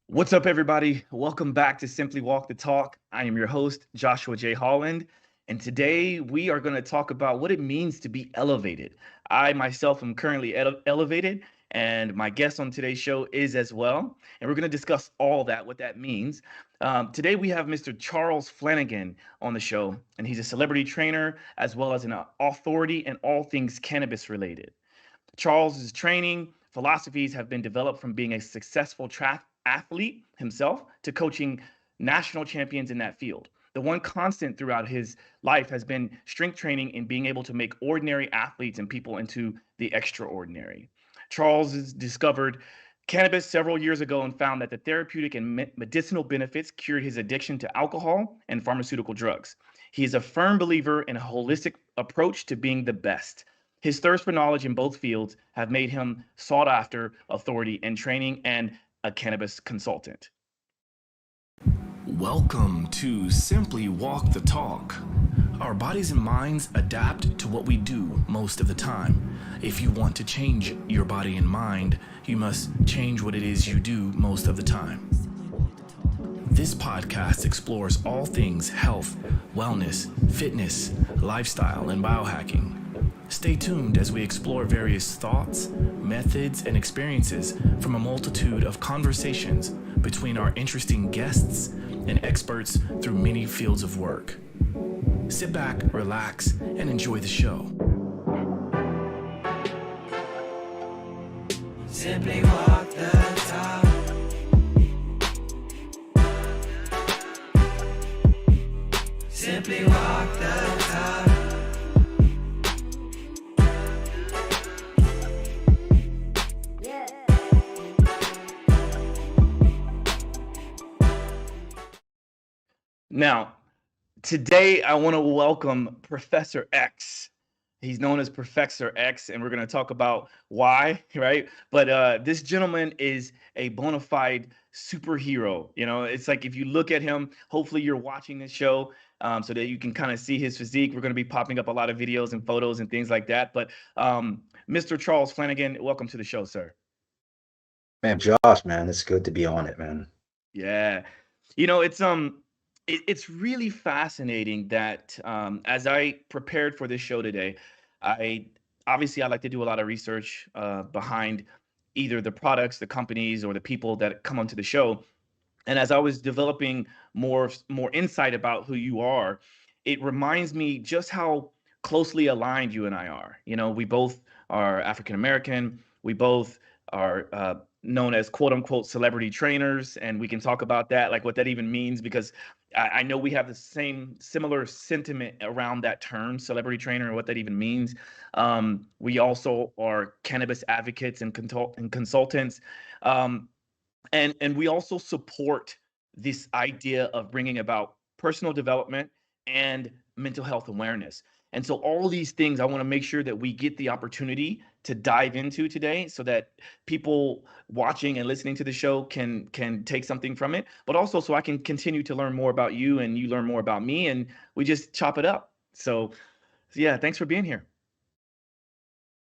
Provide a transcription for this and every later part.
What's up, everybody? Welcome back to Simply Walk the Talk. I am your host, JoshuaJHolland, and today we are going to talk about what it means to be elevated. I myself am currently elevated, and my guest on today's show is as well. And we're going to discuss all that, what that means. Today we have Mr. Charles Flanagan on the show, and he's a celebrity trainer as well as an authority in all things cannabis related. Charles's training philosophies have been developed from being a successful track athlete himself to coaching national champions in that field. The one constant throughout his life has been strength training and being able to make ordinary athletes and people into the extraordinary. Charles has discovered cannabis several years ago and found that the therapeutic and medicinal benefits cured his addiction to alcohol and pharmaceutical drugs. He is a firm believer in a holistic approach to being the best. His thirst for knowledge in both fields have made him sought after authority in training and a cannabis consultant. Welcome to Simply Walk the Talk. Our bodies and minds adapt to what we do most of the time. If you want to change your body and mind, you must change what it is you do most of the time. This podcast explores all things health, wellness, fitness, lifestyle, and biohacking. Stay tuned as we explore various thoughts, methods, and experiences from a multitude of conversations between our interesting guests and experts through many fields of work. Sit back, relax, and enjoy the show. Simply walk the talk. Simply walk the talk. Now, today I want to welcome Professor X. He's known as Professor X, and we're going to talk about why, right? But this gentleman is a bona fide superhero. You know, it's like if you look at him, hopefully you're watching this show so that you can kind of see his physique. We're going to be popping up a lot of videos and photos and things like that. But Mr. Charles Flanagan, welcome to the show, sir. Man, Josh, man, it's good to be on it, man. Yeah. You know, it's really fascinating that as I prepared for this show today, I like to do a lot of research behind either the products, the companies, or the people that come onto the show. And as I was developing more insight about who you are, it reminds me just how closely aligned you and I are. You know, we both are African American. We both are known as quote unquote celebrity trainers, and we can talk about that, like what that even means, because I know we have the similar sentiment around that term, celebrity trainer, and what that even means. We also are cannabis advocates and consultants, and we also support this idea of bringing about personal development and mental health awareness. And so all these things I want to make sure that we get the opportunity to dive into today so that people watching and listening to the show can take something from it, but also so I can continue to learn more about you and you learn more about me and we just chop it up. So yeah, thanks for being here.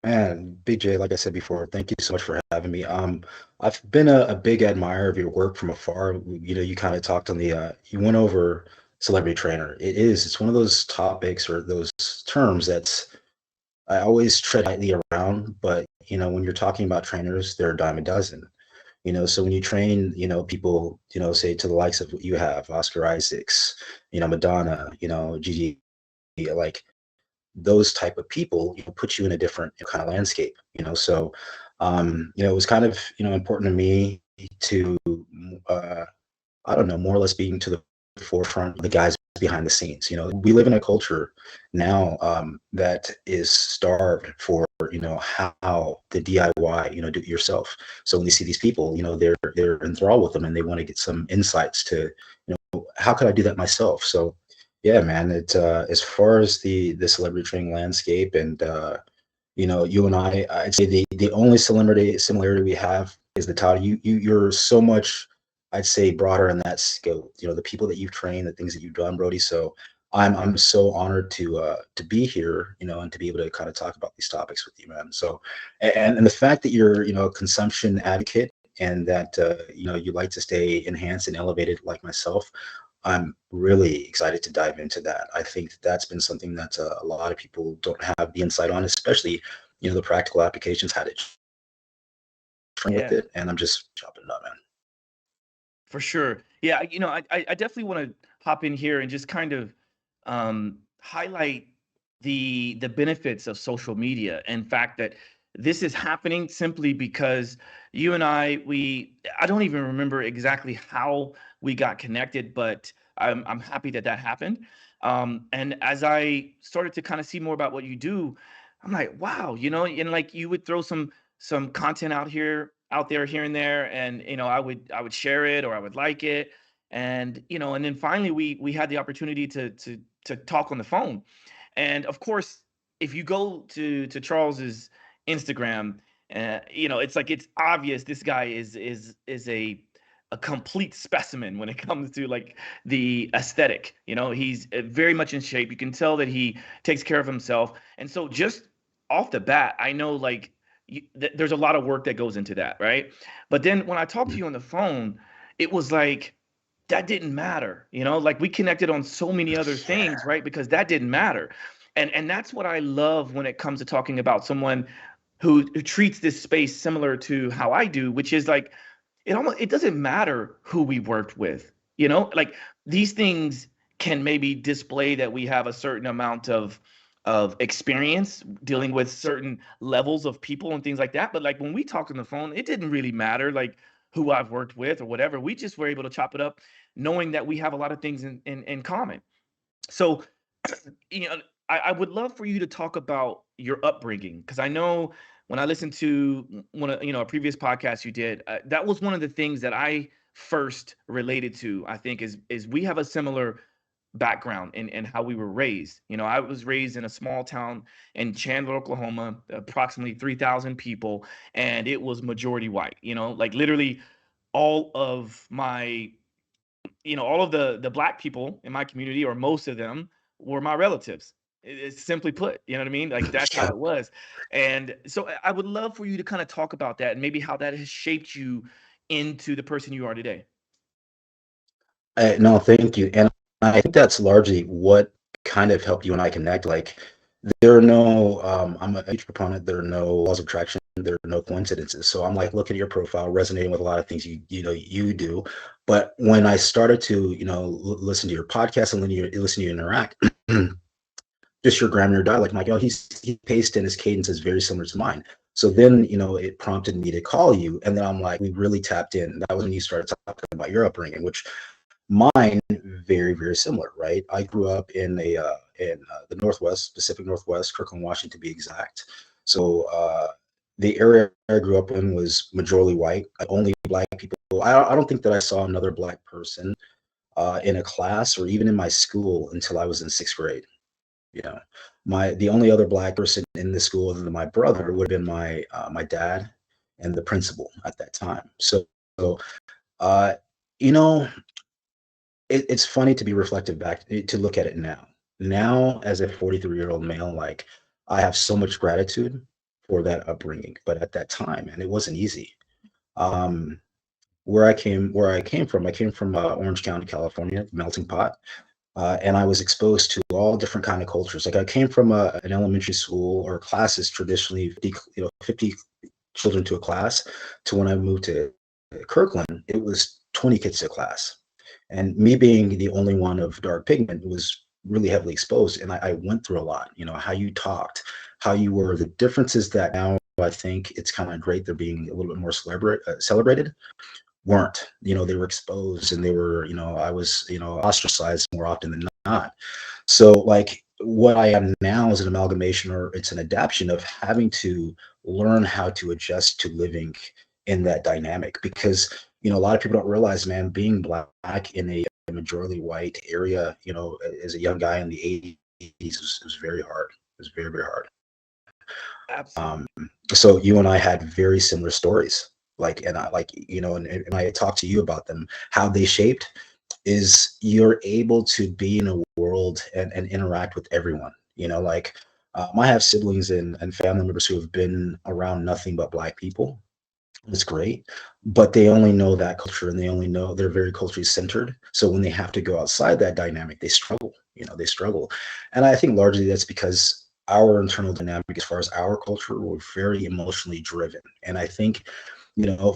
Man, BJ, like I said before, thank you so much for having me. I've been a big admirer of your work from afar. You know, you kind of talked on you went over celebrity trainer. It's one of those topics or those terms that's I always tread lightly around, but you know, when you're talking about trainers, they're a dime a dozen. You know, so when you train, you know, people, you know, say to the likes of what you have, Oscar Isaacs, you know, Madonna, you know, Gigi, like those type of people, you know, put you in a different kind of landscape, you know. So you know, it was kind of, you know, important to me to I don't know, more or less being to the forefront of the guys behind the scenes. You know, we live in a culture now that is starved for, you know, how the DIY, you know, do it yourself. So when you see these people, you know, they're enthralled with them and they want to get some insights to, you know, how could I do that myself? So yeah, man, it as far as the celebrity training landscape and you know, you and I'd say the only similarity we have is the title. You're so much, I'd say, broader in that scope. You know, the people that you've trained, the things that you've done, Brody. So I'm so honored to be here, you know, and to be able to kind of talk about these topics with you, man. So and the fact that you're, you know, a consumption advocate and that you like to stay enhanced and elevated like myself, I'm really excited to dive into that. I think that's been something that a lot of people don't have the insight on, especially the practical applications, how to train with Yeah. it, and I'm just chopping it up, man. For sure. Yeah, I definitely want to hop in here and just kind of highlight the benefits of social media and fact that this is happening simply because you and I don't even remember exactly how we got connected, but I'm happy that that happened. And as I started to kind of see more about what you do, I'm like, wow, and like you would throw some content out there here and there, and I would share it or I would like it, and and then finally we had the opportunity to talk on the phone. And of course, if you go to Charles's Instagram, it's like it's obvious this guy is a complete specimen when it comes to like the aesthetic. He's very much in shape. You can tell that he takes care of himself. And so just off the bat, I know like there's a lot of work that goes into that, right? But then when I talked to you on the phone, it was like that didn't matter, like we connected on so many other things, right? Because that didn't matter. And that's what I love when it comes to talking about someone who treats this space similar to how I do, which is like it doesn't matter who we worked with, like these things can maybe display that we have a certain amount of experience dealing with certain levels of people and things like that. But like when we talked on the phone, it didn't really matter like who I've worked with or whatever. We just were able to chop it up knowing that we have a lot of things in common. So, you know, I would love for you to talk about your upbringing, because I know when I listened to one of a previous podcast you did, that was one of the things that I first related to. I think is we have a similar background in how we were raised. I was raised in a small town in Chandler, Oklahoma, approximately 3,000 people, and it was majority white. Like literally all of my all of the black people in my community, or most of them, were my relatives. It's simply put, you know what I mean? Like that's how Yeah. it was. And so I would love for you to kind of talk about that and maybe how that has shaped you into the person you are today. No, thank you. And I think that's largely what kind of helped you and I connect. Like, there are no, I'm a huge proponent. There are no laws of attraction. There are no coincidences. So I'm like looking at your profile, resonating with a lot of things you do. But when I started to, listen to your podcast and listen to you interact, just your grammar, your dialect. I'm like, oh, he paced and his cadence is very similar to mine. So then, it prompted me to call you. And then I'm like, we really tapped in. That was when you started talking about your upbringing, which mine very, very similar, right? I grew up in the Northwest, Pacific Northwest, Kirkland, Washington, to be exact. So the area I grew up in was majority white, only black people. I don't think that I saw another black person in a class or even in my school until I was in sixth grade. You know, the only other black person in the school other than my brother would have been my dad and the principal at that time. So uh, you know, it's funny to be reflective back to look at it now. Now, as a 43-year-old male, like I have so much gratitude for that upbringing, but at that time, and it wasn't easy. Um, where I came from Orange County, California, melting pot. And I was exposed to all different kind of cultures. Like I came from an elementary school or classes traditionally 50 children to a class, to when I moved to Kirkland, it was 20 kids to a class. And me being the only one of dark pigment was really heavily exposed. And I went through a lot, how you talked, how you were, the differences that now I think it's kind of great they're being a little bit more celebrated, weren't. They were exposed, and they were, I was, ostracized more often than not. So like what I am now is an amalgamation, or it's an adaptation of having to learn how to adjust to living in that dynamic. Because a lot of people don't realize, man, being black in a majority white area, as a young guy in the 80s, was very hard. It was very, very hard. um, Absolutely. so you and I had very similar stories. Like, and I like, and I talked to you about them, how they shaped is you're able to be in a world and interact with everyone. Like I have siblings and family members who have been around nothing but black people. It's great, but they only know that culture and they only know they're very culturally centered. So when they have to go outside that dynamic, they struggle, they struggle. And I think largely that's because our internal dynamic, as far as our culture, we're very emotionally driven. And I think,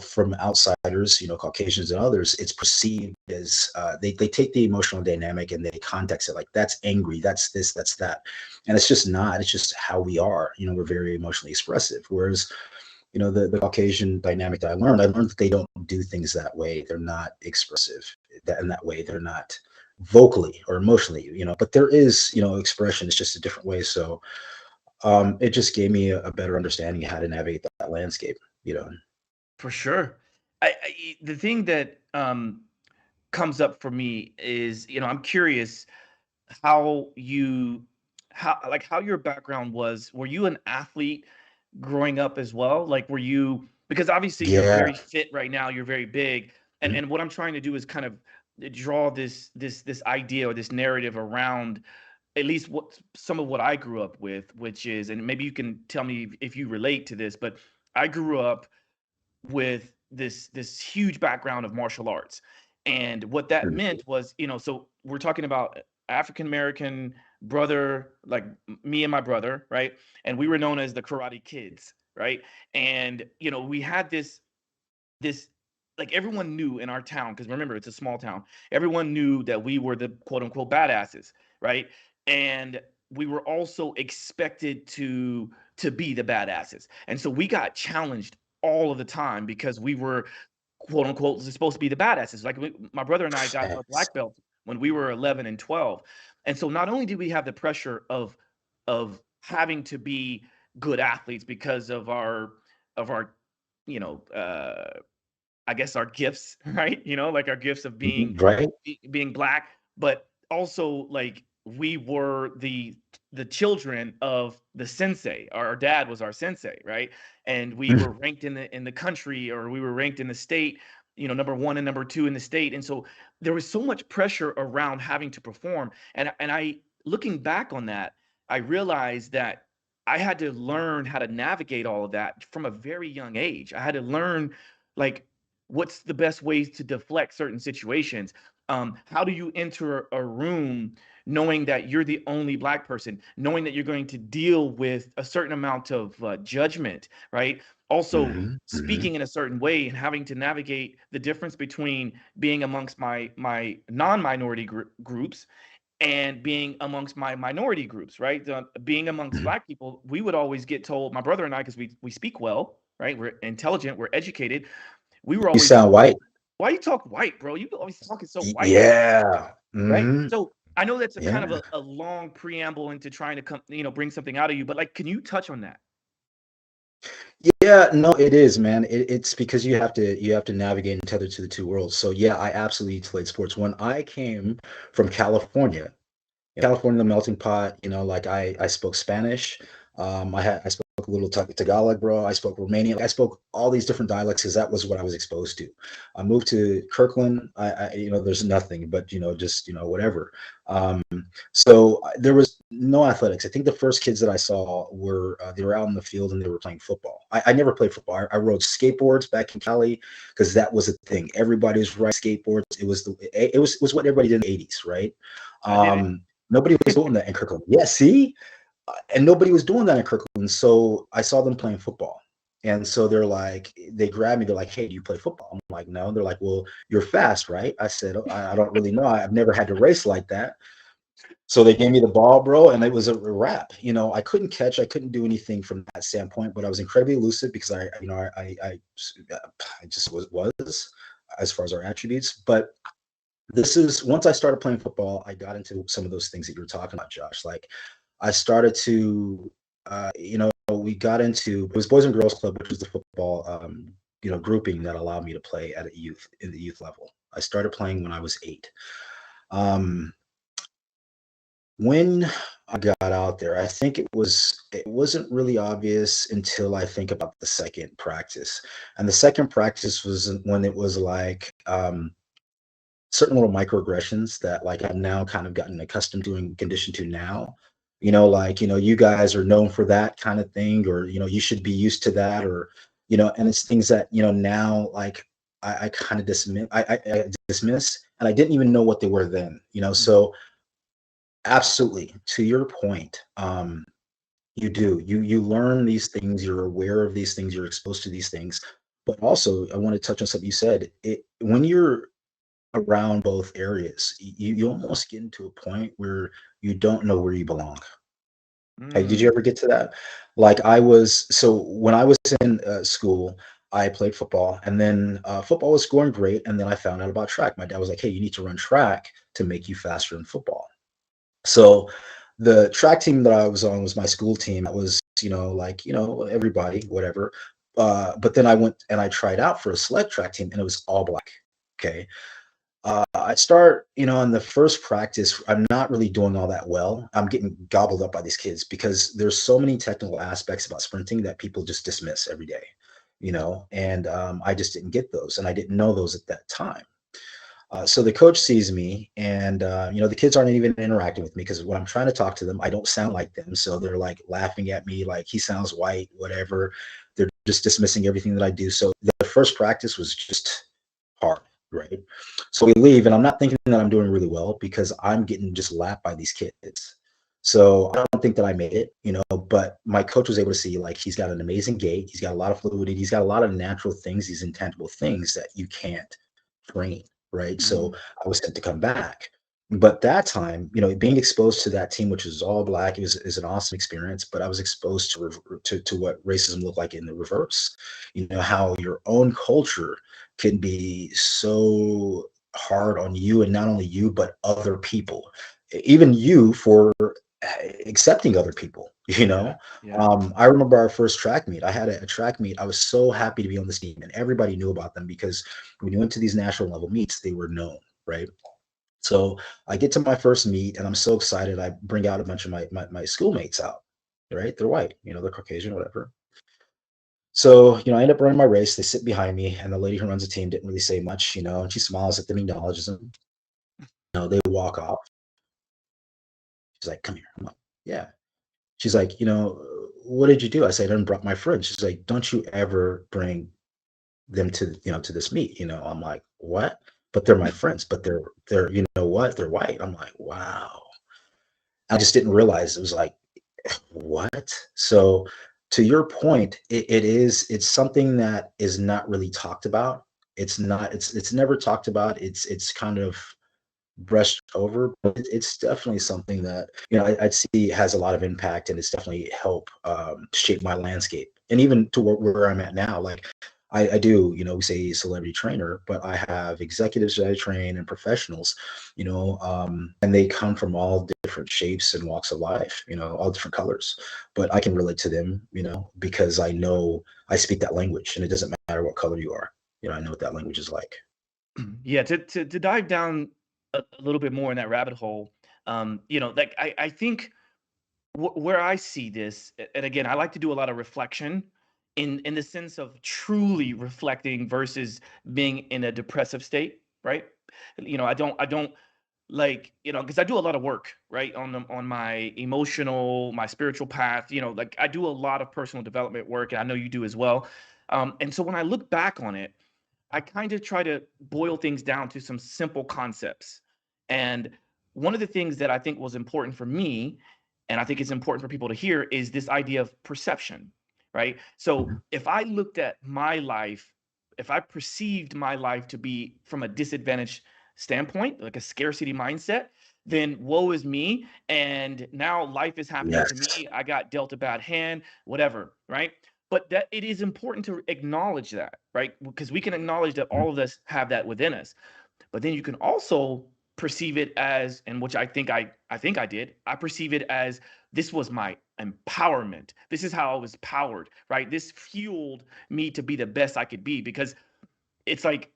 from outsiders, Caucasians and others, it's perceived as they take the emotional dynamic and they context it like that's angry, that's this, that's that. And it's just not, it's just how we are. We're very emotionally expressive. Whereas the Caucasian dynamic that I learned that they don't do things that way. They're not expressive that in that way. They're not vocally or emotionally, but there is, expression. It's just a different way. So it just gave me a better understanding of how to navigate that landscape, For sure. The thing that comes up for me is, I'm curious how you how your background was. Were you an athlete growing up as well? Like, were you, because obviously you're Yeah. very fit right now, you're very big, and what I'm trying to do is kind of draw this idea or this narrative around at least what some of what I grew up with, which is, and maybe you can tell me if you relate to this, but I grew up with this huge background of martial arts. And what that Mhm. meant was, so we're talking about African American brother, like me and my brother, right? And we were known as the Karate Kids, right? And we had this like everyone knew in our town, because remember it's a small town, everyone knew that we were the quote unquote badasses, right? And we were also expected to be the badasses, and so we got challenged all of the time because we were quote unquote supposed to be the badasses. Like my brother and I got our Facts. black belt when we were 11 and 12, and so not only did we have the pressure of having to be good athletes because of our you know I guess our gifts, right? Like our gifts of being Mhm. Right. being black, but also like we were the children of the sensei. Our dad was our sensei, right? And we were ranked in the country, or we were ranked in the state, number one and number two in the state. And so there was so much pressure around having to perform. And I, looking back on that, I realized that I had to learn how to navigate all of that from a very young age. I had to learn, like, what's the best ways to deflect certain situations. How do you enter a room knowing that you're the only black person, knowing that you're going to deal with a certain amount of judgment, right? Also Hmm. Hmm. speaking in a certain way and having to navigate the difference between being amongst my non-minority groups and being amongst my minority groups, right? Being amongst Hmm. black people, we would always get told, my brother and I, because we speak well, right? We're intelligent, we're educated. We were You always sound told, white. "Why you talk white, bro? You always talking so white," Yeah. right? Hmm. So I know that's a kind of Yeah. a long preamble into trying to come, bring something out of you, but like, can you touch on that? Yeah, no, it is, man. It's because you have to navigate and tether to the two worlds. So yeah, I absolutely played sports. When I came from California, California, the melting pot, like I spoke Spanish. I spoke a little Tagalog, bro. I spoke Romanian. I spoke all these different dialects because that was what I was exposed to. I moved to Kirkland. There's nothing but just whatever. Um, so there was no athletics. I think the first kids that I saw were they were out in the field and they were playing football. I never played football. I rode skateboards back in Cali because that was a thing. Everybody was riding skateboards. It was what everybody did in the '80s, right? I did it. Nobody was doing that in Kirkland. Yeah, see, and nobody was doing that in Kirkland. So I saw them playing football. And so they grabbed me. They're like, "Hey, do you play football?" I'm like, "No." They're like, "Well, you're fast, right?" I said, "Oh, I don't really know. I've never had to race like that." So they gave me the ball, bro, and it was a wrap. I couldn't catch, I couldn't do anything from that standpoint, but I was incredibly elusive because I just was as far as our attributes. But this is once I started playing football, I got into some of those things that you were talking about, Josh. Like I started to, we got into it was Boys and Girls Club, which was the football, grouping that allowed me to play at in the youth level. I started playing when I was 8. Um, when I got out there, I think it wasn't really obvious until I think about the second practice, and the second practice was when it was like certain little microaggressions that like I've now kind of gotten accustomed to and conditioned to now. Like, you guys are known for that kind of thing, or, you should be used to that, or, and it's things that, now, like, I kind of dismiss, and I didn't even know what they were then, Mhm. so absolutely, to your point, you do. You learn these things, you're aware of these things, you're exposed to these things. But also, I want to touch on something you said. When you're around both areas, you almost get into a point where you don't know where you belong. Hey, did you Mm. ever get to that? Like, so when I was in school, I played football, and then football was going great, and then I found out about track. My dad was like, "Hey, you need to run track to make you faster in football." So the track team that I was on was my school team. That was, like, everybody, whatever. But then I went and I tried out for a select track team, and it was all black. Okay. I start, in the first practice, I'm not really doing all that well. I'm getting gobbled up by these kids because there's so many technical aspects about sprinting that people just dismiss every day, and I just didn't get those, and I didn't know those at that time. So the coach sees me, and the kids aren't even interacting with me because when I'm trying to talk to them, I don't sound like them. So they're like laughing at me, like he sounds white, whatever. They're just dismissing everything that I do. So the first practice was just hard, right? So we leave, and I'm not thinking that I'm doing really well because I'm getting just lapped by these kids. So I don't think that I made it, but my coach was able to see, like, he's got an amazing gait, he's got a lot of fluidity, he's got a lot of natural things, these intangible things that you can't train, right? So Mhm. I was sent to come back. But that time, being exposed to that team, which was all black, is an awesome experience. But I was exposed to what racism looked like in the reverse. How your own culture can be so hard on you, and not only you, but other people, even you for accepting other people. Yeah. Yeah. I remember our first track meet. I had a track meet. I was so happy to be on this team, and everybody knew about them because when you went to these national level meets, they were known, right? So I get to my first meet, and I'm so excited. I bring out a bunch of my schoolmates out, right? They're white, they're Caucasian, whatever. So, I end up running my race. They sit behind me, and the lady who runs the team didn't really say much, and she smiles at them, acknowledges them. They walk off. She's like, "Come here." I'm like, "Yeah." She's like, "What did you do?" I said, "I brought my friend." She's like, "Don't you ever bring them to this meet?" I'm like, "What?" But they're my friends, but they're, what? They're white. I'm like, wow. I just didn't realize it was like, what? So to your point, it's something that is not really talked about. It's never talked about. It's kind of brushed over, but it's definitely something that, I'd see has a lot of impact, and it's definitely helped shape my landscape. And even to where I'm at now, like, I do, we say celebrity trainer, but I have executives that I train and professionals, and they come from all different shapes and walks of life, all different colors. But I can relate to them, because I know I speak that language, and it doesn't matter what color you are. I know what that language is like. Yeah, to dive down a little bit more in that rabbit hole, like I think where I see this, and again, I like to do a lot of reflection in the sense of truly reflecting versus being in a depressive state, right? I don't like, because I do a lot of work, right, on my emotional, my spiritual path. Like I do a lot of personal development work, and I know you do as well. And so when I look back on it, I kind of try to boil things down to some simple concepts. And one of the things that I think was important for me, and I think it's important for people to hear, is this idea of perception, right? So Mhm. if I looked at my life, if I perceived my life to be from a disadvantaged standpoint, like a scarcity mindset, then woe is me. And now life is happening to Yes. me. I got dealt a bad hand, whatever, right? But that it is important to acknowledge that, right? Because we can acknowledge that all of us have that within us. But then you can also perceive it as, and which I think I did, I perceive it as this was my empowerment. This is how I was powered, right? This fueled me to be the best I could be, because it's like,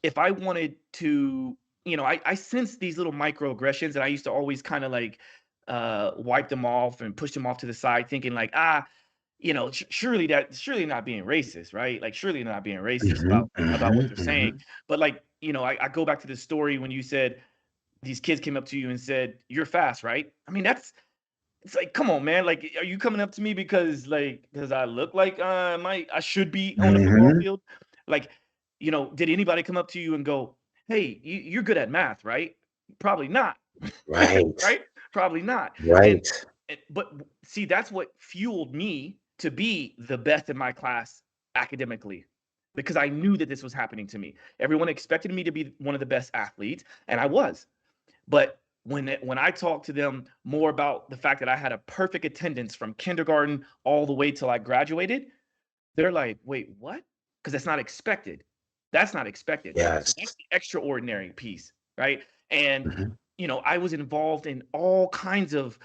if I wanted to, I sense these little microaggressions, and I used to always kind of like wipe them off and push them off to the side, thinking like, surely not being racist, right? Like surely not being racist Mhm, about what mhm, they're saying. mhm. But like, I go back to the story when you said these kids came up to you and said, "You're fast," right? I mean, it's like, come on, man. Like, are you coming up to me because I look like I should be on the football Hmm. field? Like, did anybody come up to you and go, "Hey, you're good at math, right?" Probably not, Right. right? Probably not. And, Right. but see, that's what fueled me to be the best in my class academically, because I knew that this was happening to me. Everyone expected me to be one of the best athletes, and I was. But when I talked to them more about the fact that I had a perfect attendance from kindergarten all the way till I graduated, they're like, "Wait, what?" Because that's not expected. That's not expected. So Yes. that's the extraordinary piece, right? And Hmm. I was involved in all kinds of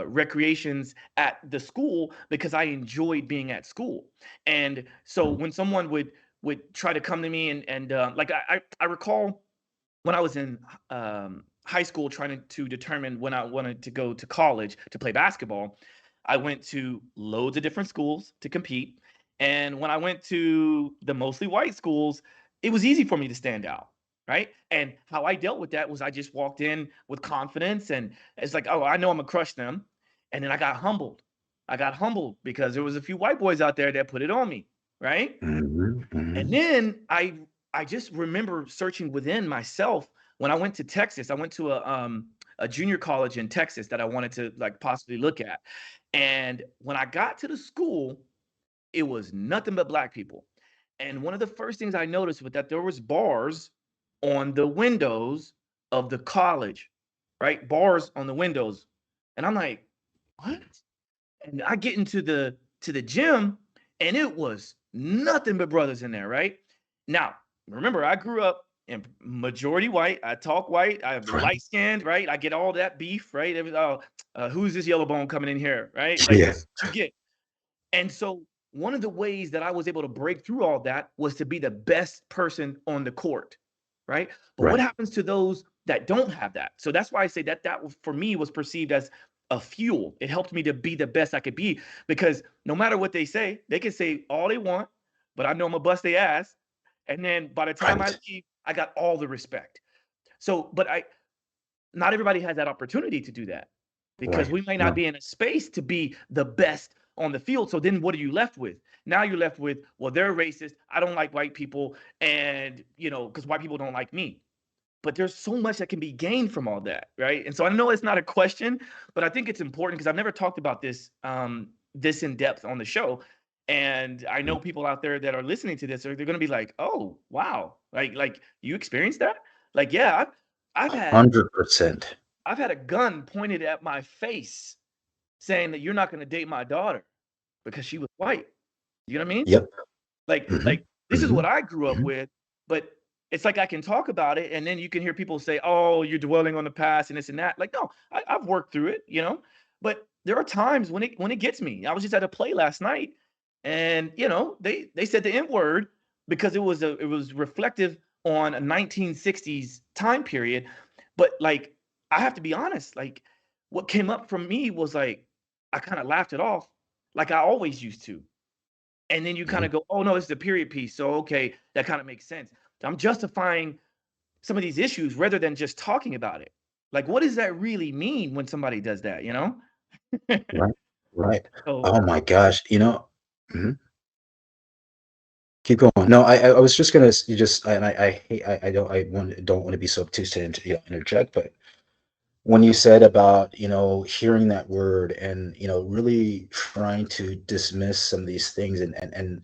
recreations at the school because I enjoyed being at school. And so when someone would try to come to me and like I recall when I was in high school trying to determine when I wanted to go to college to play basketball, I went to loads of different schools to compete. And when I went to the mostly white schools, it was easy for me to stand out. Right. And how I dealt with that was I just walked in with confidence and it's like, oh, I know I'm going to crush them. And then I got humbled. I got humbled because there was a few white boys out there that put it on me. Right. Hmm. And Hmm. then I just remember searching within myself when I went to Texas. I went to a junior college in Texas that I wanted to like possibly look at. And when I got to the school, it was nothing but black people. And one of the first things I noticed was that there was bars on the windows of the college, right? Bars on the windows. And I'm like, what? And I get into the gym, and it was nothing but brothers in there, right? Now, remember, I grew up in majority white. I talk white. I'm Right. light skinned, right? I get all that beef, right? Who's this yellow bone coming in here, right? Like Yeah. that's what you get. And so one of the ways that I was able to break through all that was to be the best person on the court, right? But what Right. happens to those that don't have that? So that's why I say that for me was perceived as a fuel. It helped me to be the best I could be because no matter what they can say all they want, but I know I'm gonna bust their ass. And then by the time I Right. leave, I got all the respect. So, but not everybody has that opportunity to do that because Right. we might not No. be in a space to be the best on the field. So then what are you left with? Now you're left with, well, they're racist. I don't like white people. And, because white people don't like me. But there's so much that can be gained from all that. Right. And so I know it's not a question, but I think it's important because I've never talked about this in depth on the show. And I know people out there that are listening to this, they're going to be like, oh, wow. Like you experienced that? Like, yeah, I've had 100%. I've had a gun pointed at my face saying that you're not gonna date my daughter because she was white. You know what I mean? Yep. Like Hmm. like this is Hmm. what I grew up Hmm. with, but it's like I can talk about it and then you can hear people say, "Oh, you're dwelling on the past and this and that." Like, no, I've worked through it. But there are times when it gets me. I was just at a play last night and they said the N word because it was reflective on a 1960s time period. But like I have to be honest, like what came up from me was like I kind of laughed it off like I always used to. And then you kind Hmm. of go, oh no, it's the period piece. So okay, that kind of makes sense. I'm justifying some of these issues rather than just talking about it. Like, what does that really mean when somebody does that? Right. Right. So Oh my gosh. Mhm. Keep going. No, I was just gonna you just and I hate I don't want to be so obtuse to interject, but when you said about hearing that word and really trying to dismiss some of these things and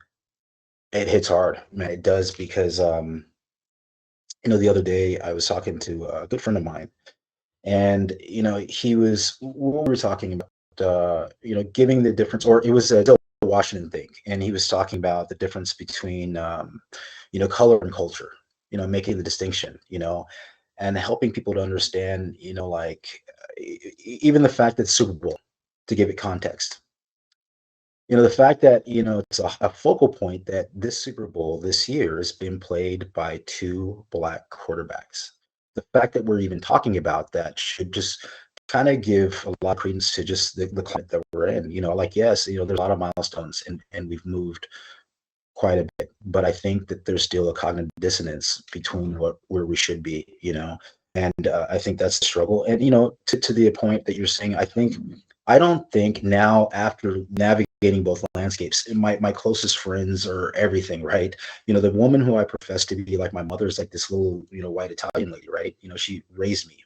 it hits hard, man. It does because the other day I was talking to a good friend of mine, and he was we were talking about giving the difference, or it was a Washington thing, and he was talking about the difference between color and culture, making the distinction, and helping people to understand, like even the fact that Super Bowl, to give it context, the fact that it's a focal point that this Super Bowl this year has been played by two black quarterbacks. The fact that we're even talking about that should just kind of give a lot of credence to just the climate that we're in. Like, yes, there's a lot of milestones and we've moved quite a bit, but I think that there's still a cognitive dissonance between where we should be. And I think that's the struggle. And, you know, to the point that you're saying, I don't think now, after navigating both landscapes, my closest friends are everything, right? You know, the woman who I profess to be like my mother is like this little, you know, white Italian lady, right? You know, she raised me.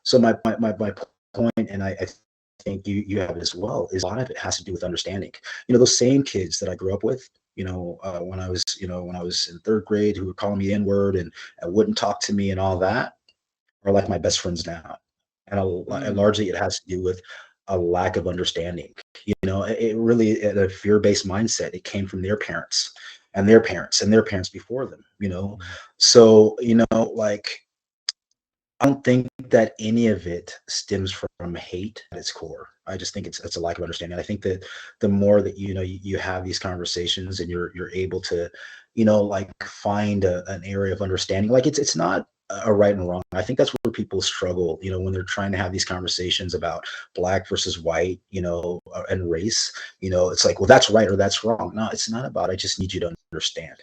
So my point, and I think you have it as well, is a lot of it has to do with understanding. You know, those same kids that I grew up with, you know, when I was in third grade, who were calling me N-word and wouldn't talk to me and all that, are like my best friends now. And Mm, largely it has to do with a lack of understanding. You know, it really, a fear-based mindset. It came from their parents and their parents and their parents before them, you know. Mhm. So, you know, like, I don't think that any of it stems from hate at its core. I just think it's a lack of understanding. I think that the more that, you know, you have these conversations and you're able to, you know, like, find an area of understanding. Like, it's not a right and wrong. I think that's where people struggle, you know, when they're trying to have these conversations about black versus white, you know, and race. You know, it's like, well, that's right or that's wrong. No, it's not about. I just need you to understand.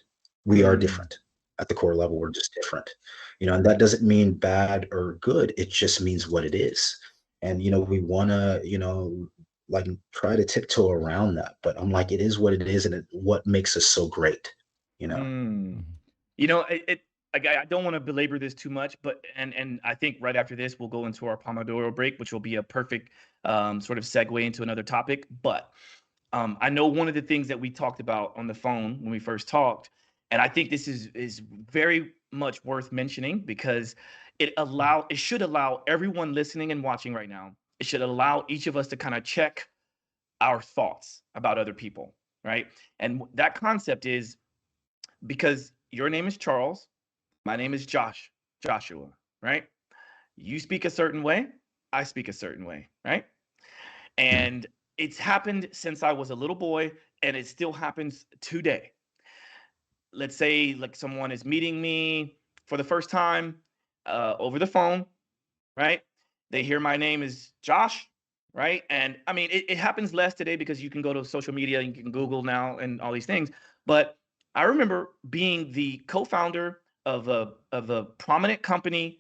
We are mm, different at the core level. We're just different, you know, and that doesn't mean bad or good. It just means what it is. And, you know, we want to, you know, like, try to tiptoe around that, but I'm like, it is what it is, and what makes us so great, you know. mm. Mhm. You know, I don't want to belabor this too much, but and I think right after this we'll go into our Pomodoro break, which will be a perfect sort of segue into another topic. But I know one of the things that we talked about on the phone when we first talked, and I think this is very much worth mentioning because it should allow everyone listening and watching right now. It should allow each of us to kind of check our thoughts about other people, right? And that concept is because your name is Charles, my name is Joshua, right? You speak a certain way, I speak a certain way, right? Mhm. And it's happened since I was a little boy, and it still happens today. Let's say like someone is meeting me for the first time over the phone, right? They hear my name is Josh, right? And I mean, it happens less today because you can go to social media, you can Google now and all these things. But I remember being the co-founder of a prominent company,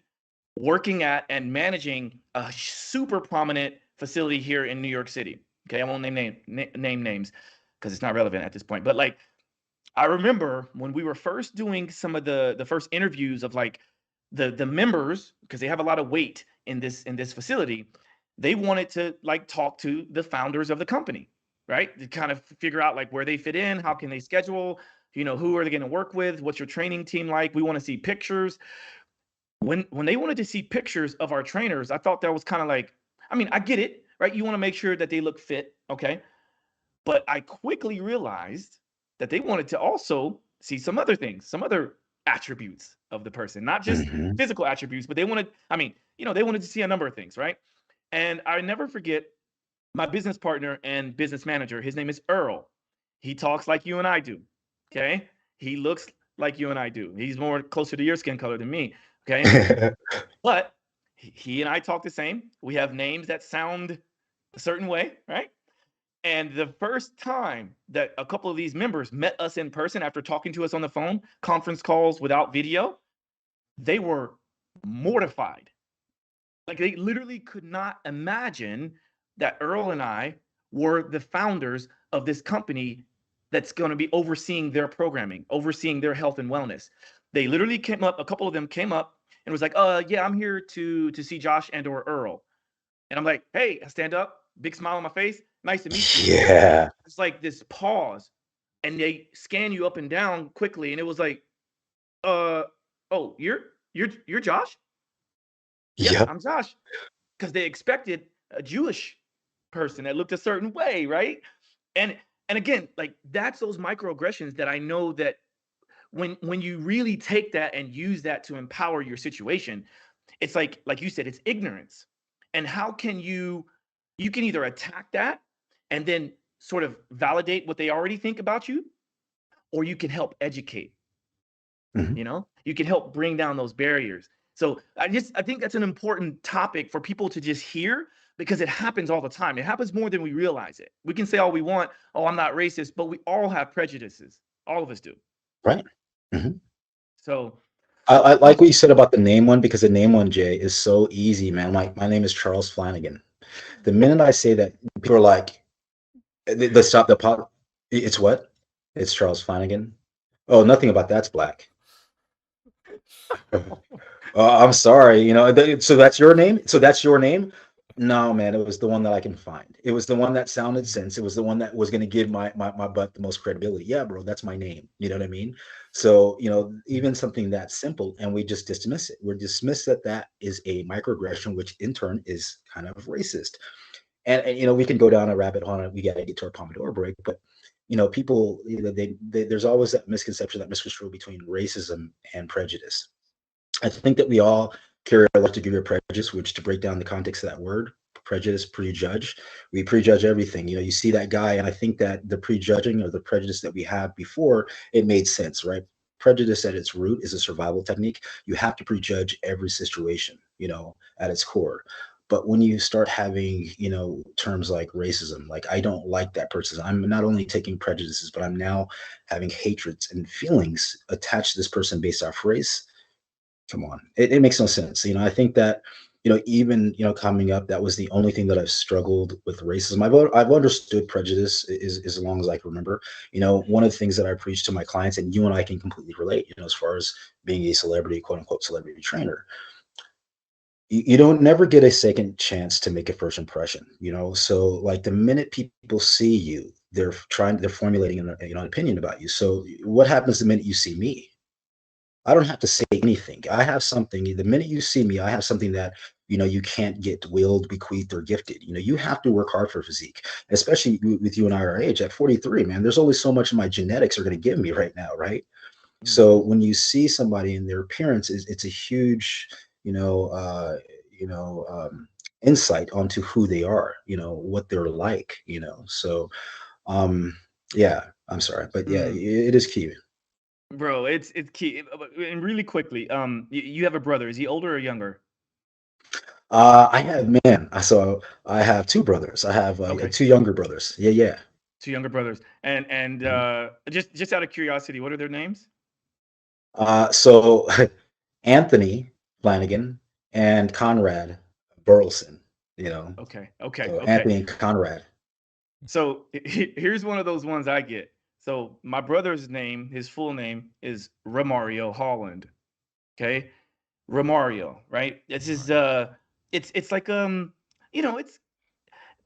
working at and managing a super prominent facility here in New York City. Okay, I won't name names because it's not relevant at this point. But like, I remember when we were first doing some of the first interviews of like the members, because they have a lot of weight in this facility. They wanted to like talk to the founders of the company, right? To kind of figure out like where they fit in, how can they schedule, you know, who are they going to work with, what's your training team like? We want to see pictures. When they wanted to see pictures of our trainers, I thought that was kind of like, I mean, I get it, right? You want to make sure that they look fit, okay? But I quickly realized that they wanted to also see some other things, some other attributes of the person, not just Mhm. physical attributes, but they wanted, I mean, you know, they wanted to see a number of things, right? And I never forget my business partner and business manager. His name is Earl. He talks like you and I do. Okay. He looks like you and I do. He's more closer to your skin color than me. Okay. But he and I talk the same. We have names that sound a certain way, right? And the first time that a couple of these members met us in person after talking to us on the phone, conference calls without video, they were mortified. Like they literally could not imagine that Earl and I were the founders of this company that's going to be overseeing their programming, overseeing their health and wellness. They literally came up, a couple of them came up and was like, yeah, I'm here to see Josh and or Earl. And I'm like, hey, I stand up, big smile on my face. Nice to meet you. Yeah. It's like this pause, and they scan you up and down quickly, and it was like, uh, oh, you're Josh? Yes, Yep. I'm Josh, because they expected a Jewish person that looked a certain way, right? And and again, like that's those microaggressions that I know that when you really take that and use that to empower your situation, it's like you said, it's ignorance. And how can you can either attack that and then sort of validate what they already think about you, or you can help educate, Mhm. you know? You can help bring down those barriers. So I think that's an important topic for people to just hear because it happens all the time. It happens more than we realize it. We can say all we want, oh, I'm not racist, but we all have prejudices. All of us do. Right. Mhm. So I like what you said about the name one, because the name one, Jay, is so easy, man. My name is Charles Flanagan. The minute I say that, people are like, the stop the pot. It's what? It's Charles Flanagan. Oh, nothing about that's black. I'm sorry. So that's your name. So that's your name. No, man, it was the one that I can find. It was the one that sounded sense. It was the one that was going to give my butt the most credibility. Yeah, bro, that's my name. You know what I mean? So, even something that simple, and we just dismiss it. We're dismissed that that is a microaggression, which in turn is kind of racist. And we can go down a rabbit hole, and we got to get to our Pomodoro break. But people, there's always that misconception, that misconstrued between racism and prejudice. I think that we all carry a large degree of prejudice, which, to break down the context of that word, prejudice, prejudge. We prejudge everything. You see that guy, and I think that the prejudging, or the prejudice that we have before, it made sense, right? Prejudice at its root is a survival technique. You have to prejudge every situation, at its core. But when you start having, terms like racism, like, I don't like that person, I'm not only taking prejudices, but I'm now having hatreds and feelings attached to this person based off race. Come on, it makes no sense. I think that, even, coming up, that was the only thing that I've struggled with racism. I've understood prejudice is as long as I can remember. One of the things that I preach to my clients, and you and I can completely relate, as far as being a celebrity, quote unquote, celebrity trainer, you don't never get a second chance to make a first impression. So, like, the minute people see you, they're formulating an opinion about you. So what happens the minute you see me? I don't have to say anything. I have something. The minute you see me, I have something that, you can't get willed, bequeathed, or gifted. You have to work hard for physique, especially with you and I our age at 43, man. There's only so much my genetics are going to give me right now, right? So Mhm. when you see somebody in their appearance, it's a huge, you know, uh, you know, um, insight onto who they are, what they're like, So, um, yeah, I'm sorry, but yeah, Mm. it is key. Bro, it's key. And really quickly, you have a brother. Is he older or younger? I have, man. So I have two brothers. I have Okay, two younger brothers. Yeah, yeah. two younger brothers. And Mhm. just out of curiosity, what are their names? So Anthony Flanagan and Conrad Burleson. You know, Okay, okay, so okay. Anthony and Conrad. So here's one of those ones I get. So my brother's name, his full name is Romario Holland. Okay, Romario, right? It's his. It's like it's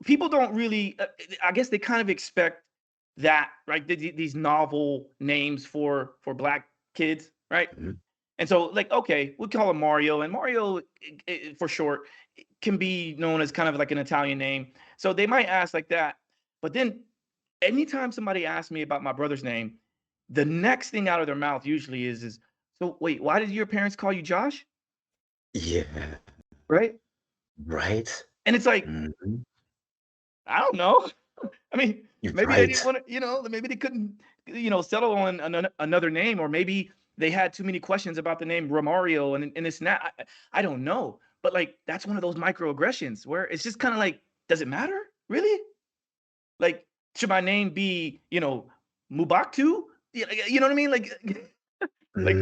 people don't really. I guess they kind of expect that, right? These novel names for black kids, right? Mhm. And so, like, okay, we'll call him Mario, and Mario, for short, can be known as kind of like an Italian name. So they might ask like that. But then, anytime somebody asks me about my brother's name, the next thing out of their mouth usually is, so wait, why did your parents call you Josh? Yeah. Right? Right. And it's like, Mhm. I don't know. I mean, You're maybe they didn't right. want to, maybe they couldn't, settle on another name, or maybe they had too many questions about the name Romario and this and that. I don't know. But like, that's one of those microaggressions where it's just kind of like, does it matter? Really? Like, should my name be, Mubaktu? You know what I mean? Like, like,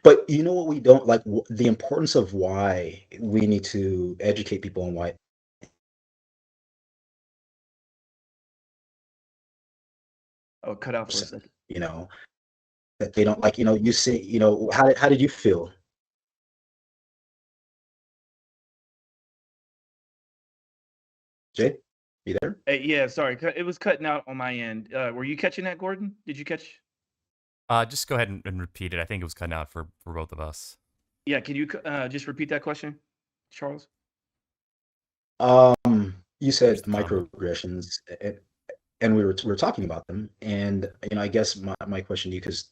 But you know what we don't like, the importance of why we need to educate people on why, oh, cut out for a person, second. you know, that they don't like, you see, how did you feel, Jay? You there? Yeah, sorry. It was cutting out on my end. Were you catching that, Gordon? Did you catch? Just go ahead and repeat it. I think it was cutting out for both of us. Yeah, can you just repeat that question, Charles? You Or just said the comment. microaggressions, and we were talking about them, and I guess my question to you, because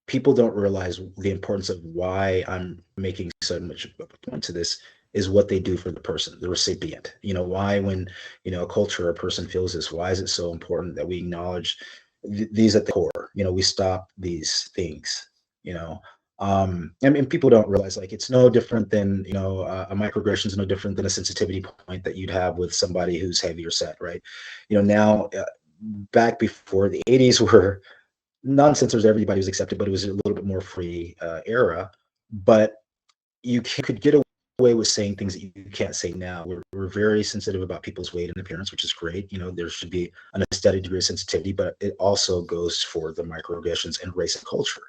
people don't realize the importance of why I'm making so much of a point to this, is what they do for the person, the recipient. Why, when a culture or a person feels this, why is it so important that we acknowledge these at the core? We stop these things. You know, and people don't realize, like, it's no different than, a microaggression is no different than a sensitivity point that you'd have with somebody who's heavier set, right? Now, back before the 80s were non-censors, everybody was accepted, but it was a little bit more free era. But could get away with saying things that you can't say now. We're very sensitive about people's weight and appearance, which is great. There should be an steady degree of sensitivity, but it also goes for the microaggressions and race and culture.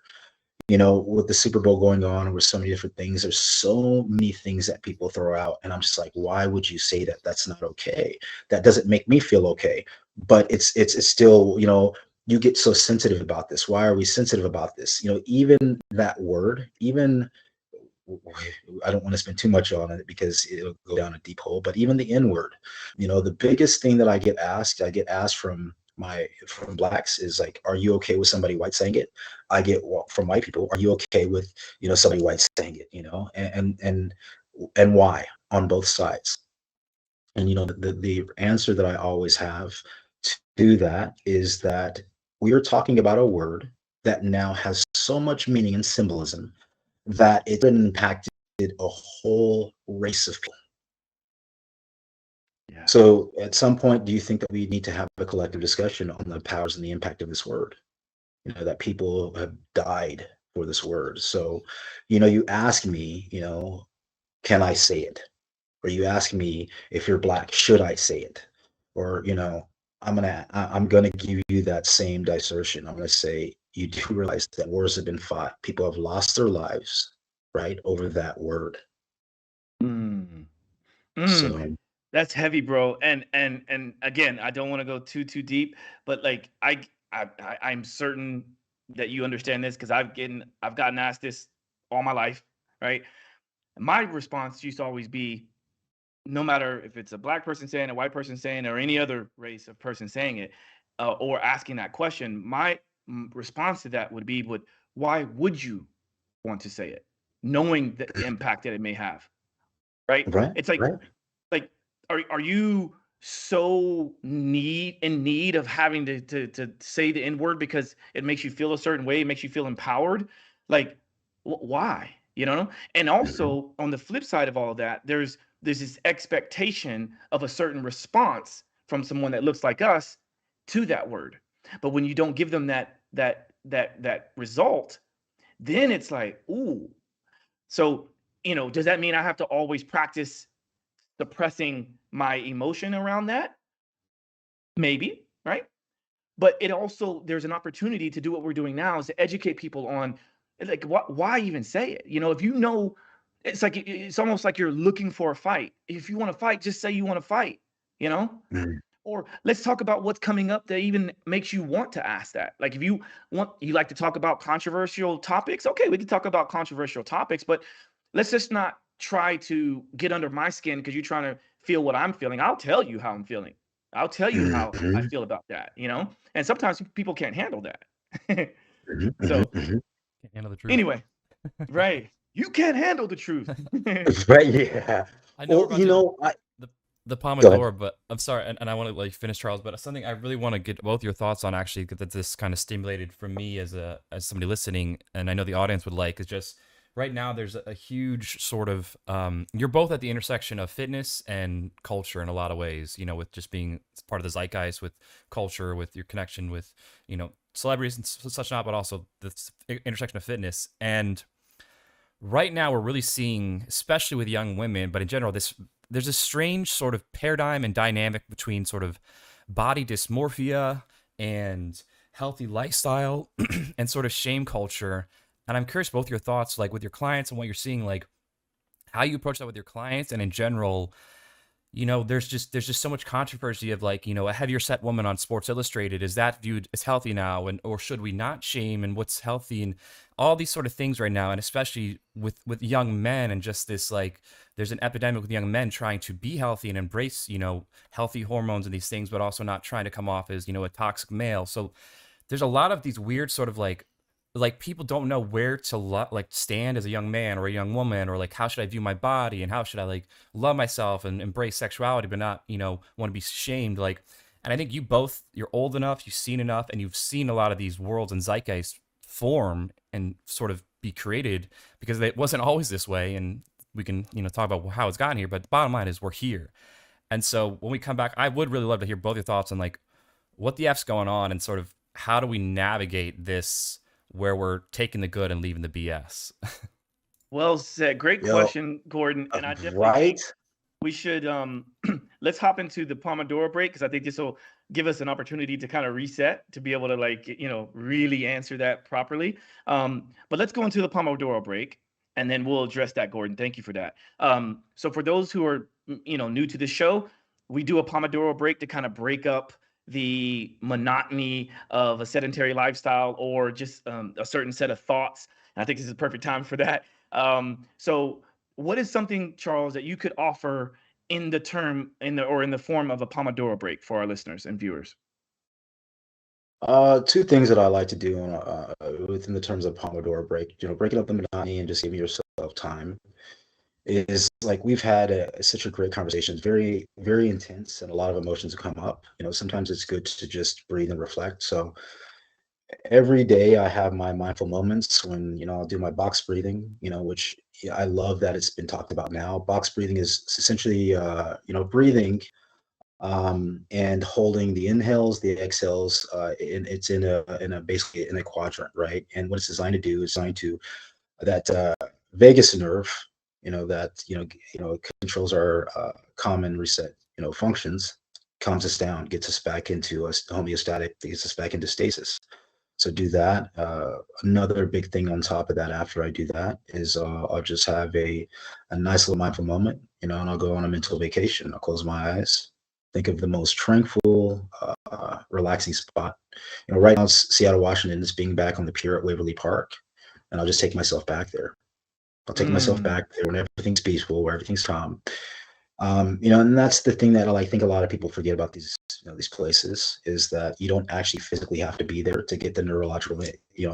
With the Super Bowl going on, with so many different things, there's so many things that people throw out, and I'm just like, why would you say that? That's not okay. That doesn't make me feel okay. But it's still, you get so sensitive about this. Why are we sensitive about this? Even that word, even I don't want to spend too much on it because it'll go down a deep hole, but even the N word, the biggest thing that I get asked from blacks is like, are you okay with somebody white saying it? I get from white people, are you okay with, somebody white saying it, and why on both sides? And, the answer that I always have to that is that we are talking about a word that now has so much meaning and symbolism that it's impacted a whole race of people. Yeah. So at some point, do you think that we need to have a collective discussion on the powers and the impact of this word? That people have died for this word. So, you ask me, can I say it? Or you ask me, if you're black, should I say it? Or, I'm gonna give you that same dissertation. I'm gonna say, you do realize that wars have been fought. People have lost their lives, right, over that word. Mm. Mm. So That's heavy, bro. And again, I don't want to go too deep, but like I'm certain that you understand this because I've gotten asked this all my life, right? My response used to always be, no matter if it's a black person saying, a white person saying, or any other race of person saying it, or asking that question, my response to that would be, why would you want to say it, knowing the impact that it may have, right? right, It's like, right. like are you so in need of having to say the N word because it makes you feel a certain way, it makes you feel empowered? Like, why? And Mhm. also on the flip side of all of that, there's this expectation of a certain response from someone that looks like us to that word. But when you don't give them that result, then it's like, ooh. So, does that mean I have to always practice suppressing my emotion around that? Maybe, right? But it also, there's an opportunity to do what we're doing now, is to educate people on, like, why even say it? If it's like it's almost like you're looking for a fight. If you want to fight, just say you want to fight, you know? Mhm. Or let's talk about what's coming up that even makes you want to ask that. Like, if you like to talk about controversial topics, okay, we can talk about controversial topics, but let's just not try to get under my skin because you're trying to feel what I'm feeling. I'll tell you how I'm feeling. I'll tell you how I Mhm. feel about that. And sometimes people can't handle that. Mhm. Mhm. So Mhm. Can't handle the truth. anyway, right. You can't handle the truth. Right, yeah. I know we're Well, about to the the go ahead. Pomodoro, but I'm sorry, and I want to like finish Charles, but something I really want to get both your thoughts on actually that this kind of stimulated for me as somebody listening, and I know the audience would like, is just right now there's a huge sort of you're both at the intersection of fitness and culture in a lot of ways, with just being part of the zeitgeist with culture, with your connection with, celebrities and such not, but also the intersection of fitness. And right now we're really seeing, especially with young women, but in general, there's a strange sort of paradigm and dynamic between sort of body dysmorphia and healthy lifestyle and sort of shame culture. And I'm curious both your thoughts, like with your clients and what you're seeing, like how you approach that with your clients, and in general, there's just so much controversy of, like, a heavier set woman on Sports Illustrated, is that viewed as healthy now, and or should we not shame, and what's healthy, and all these sort of things right now, and especially with young men, and just this, like, there's an epidemic with young men trying to be healthy and embrace, healthy hormones and these things, but also not trying to come off as, a toxic male. So there's a lot of these weird sort of like people don't know where to like stand as a young man or a young woman, or like how should I view my body, and how should I like love myself and embrace sexuality but not want to be shamed, like. And I think you're old enough, you've seen enough, and you've seen a lot of these worlds and zeitgeist form and sort of be created, because it wasn't always this way. And we can talk about how it's gotten here, but the bottom line is we're here. And so when we come back, I would really love to hear both your thoughts on like what the F's going on, and sort of how do we navigate this where we're taking the good and leaving the BS? Well said. Great Yo, question, Gordon. And I definitely right? think we should let's hop into the Pomodoro break because I think this will give us an opportunity to kind of reset to be able to like really answer that properly. But let's go into the Pomodoro break and then we'll address that, Gordon. Thank you for that. So for those who are new to the show, we do a Pomodoro break to kind of break up the monotony of a sedentary lifestyle or just a certain set of thoughts. And I think this is a perfect time for that. So what is something, Charles, that you could offer in the form of a Pomodoro break for our listeners and viewers? Two things that I like to do within the terms of Pomodoro break, breaking up the monotony and just giving yourself time is like we've had such a great conversation. It's very, very intense and a lot of emotions come up. Sometimes it's good to just breathe and reflect. So every day I have my mindful moments when, I'll do my box breathing, which I love that it's been talked about now. Box breathing is essentially, breathing and holding the inhales, the exhales. It's in a basically in a quadrant, right? And what it's designed to do is designed to that vagus nerve, that controls our common reset, functions, calms us down, gets us back into a homeostatic, gets us back into stasis. So do that. Another big thing on top of that, after I do that, is I'll just have a nice little mindful moment, and I'll go on a mental vacation. I'll close my eyes, think of the most tranquil, relaxing spot. Right now, Seattle, Washington is being back on the pier at Waverly Park, and I'll just take myself back there. I'll take myself Mm, back there when everything's peaceful, where everything's calm. And that's the thing that I think a lot of people forget about these places is that you don't actually physically have to be there to get the neurological,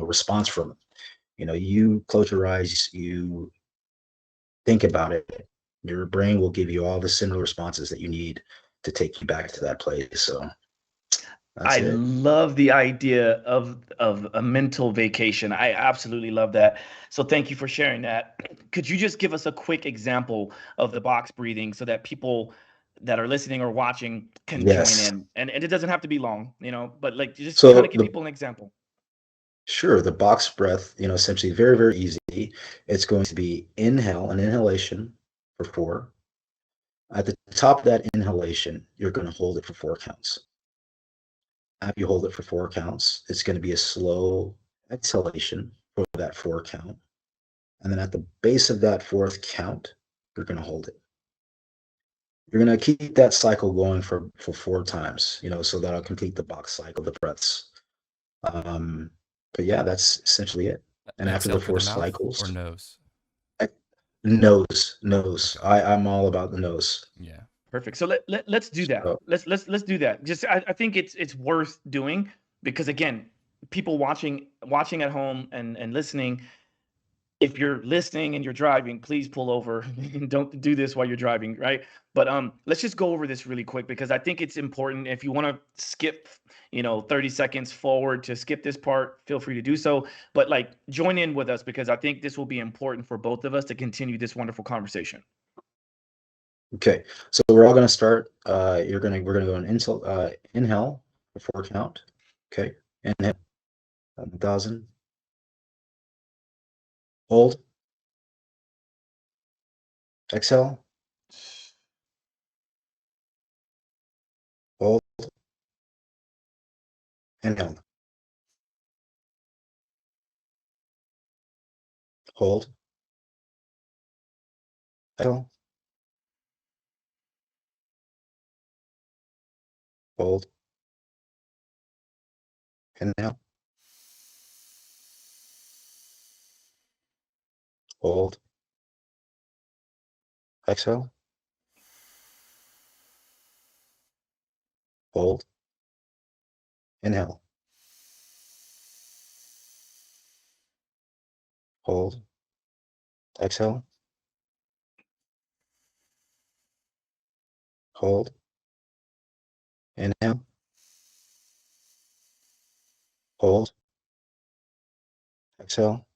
response from them. You close your eyes, you think about it, your brain will give you all the similar responses that you need to take you back to that place. So that's I it. love the idea of a mental vacation. I absolutely love that. So thank you for sharing that. Could you just give us a quick example of the box breathing so that people that are listening or watching can join Yes. in? And it doesn't have to be long, but like just kind So of give people an example. the box breath, essentially very, very easy. It's going to be an inhalation for 4. At the top of that inhalation, you're going to hold it for 4 counts. After you hold it for 4 counts, it's going to be a slow exhalation for that 4 count. And then at the base of that 4th count, you're going to hold it. You're going to keep that cycle going for 4 times, so that'll complete the box cycle, the breaths. Um, but yeah, that's essentially it. And after Exhale the through 4 the mouth or cycles, nose? nose. Okay. I'm all about the nose. Yeah. Perfect. So let's do that. So Let's do that. Just I think it's worth doing because again, people watching at home and listening, if you're listening and you're driving, please pull over and don't do this while you're driving, right? But let's just go over this really quick because I think it's important. If you want to skip, 30 seconds forward to skip this part, feel free to do so. But like join in with us because I think this will be important for both of us to continue this wonderful conversation. okay, so we're all going to start. We're gonna go on inhale for 4 count. Okay, inhale 1,000. Hold. Exhale. Hold. Inhale. Hold. Exhale. Hold. Inhale. Hold. Exhale. Hold. Inhale. Hold. Exhale. Hold. Inhale. Hold. Exhale.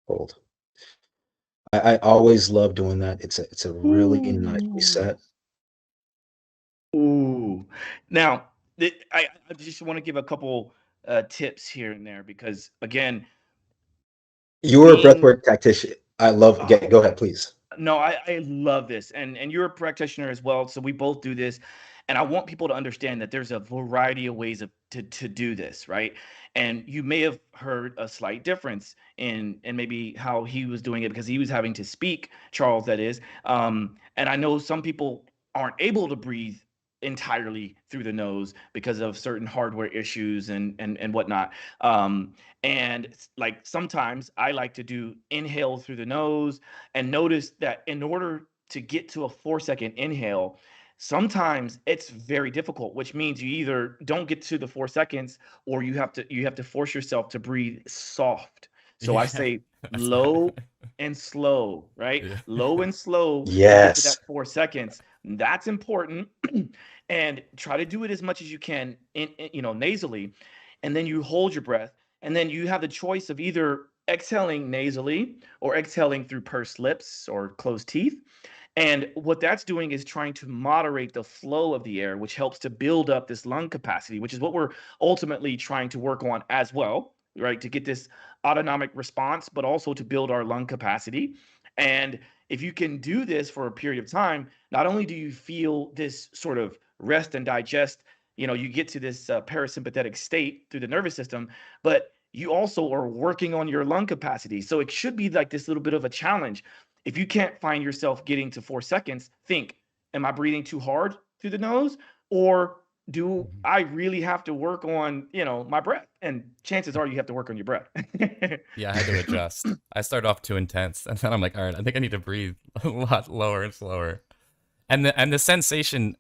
Hold. I always love doing that. It's a really nice Ooh. reset. Ooh. Now, I just want to give a couple tips here and there because again, You're a being breathwork tactician. I love. uh, Go ahead, please. no, I love this, and you're a practitioner as well, so we both do this, and I want people to understand that there's a variety of ways of to do this, right? And you may have heard a slight difference in maybe how he was doing it because he was having to speak, Charles, that is. And I know some people aren't able to breathe entirely through the nose because of certain hardware issues and whatnot. And like sometimes I like to do inhale through the nose and notice that in order to get to a 4-second inhale, sometimes it's very difficult, which means you either don't get to the 4 seconds or you have to force yourself to breathe soft. So I Yeah, say that's hard. low and slow, right? Yeah. Low and slow to get to Yes. that 4 seconds. That's important. And try to do it as much as you can nasally. And then you hold your breath. And then you have the choice of either exhaling nasally or exhaling through pursed lips or closed teeth. And what that's doing is trying to moderate the flow of the air, which helps to build up this lung capacity, which is what we're ultimately trying to work on as well, right? To get this autonomic response, but also to build our lung capacity. And if you can do this for a period of time, not only do you feel this sort of rest and digest, you get to this parasympathetic state through the nervous system, but you also are working on your lung capacity. So it should be like this little bit of a challenge. If you can't find yourself getting to 4 seconds, think, am I breathing too hard through the nose? Or do Mhm. I really have to work on, my breath? And chances are you have to work on your breath. Yeah, I had to adjust. I started off too intense, and then I'm like, all right, I think I need to breathe a lot lower and slower. And the sensation,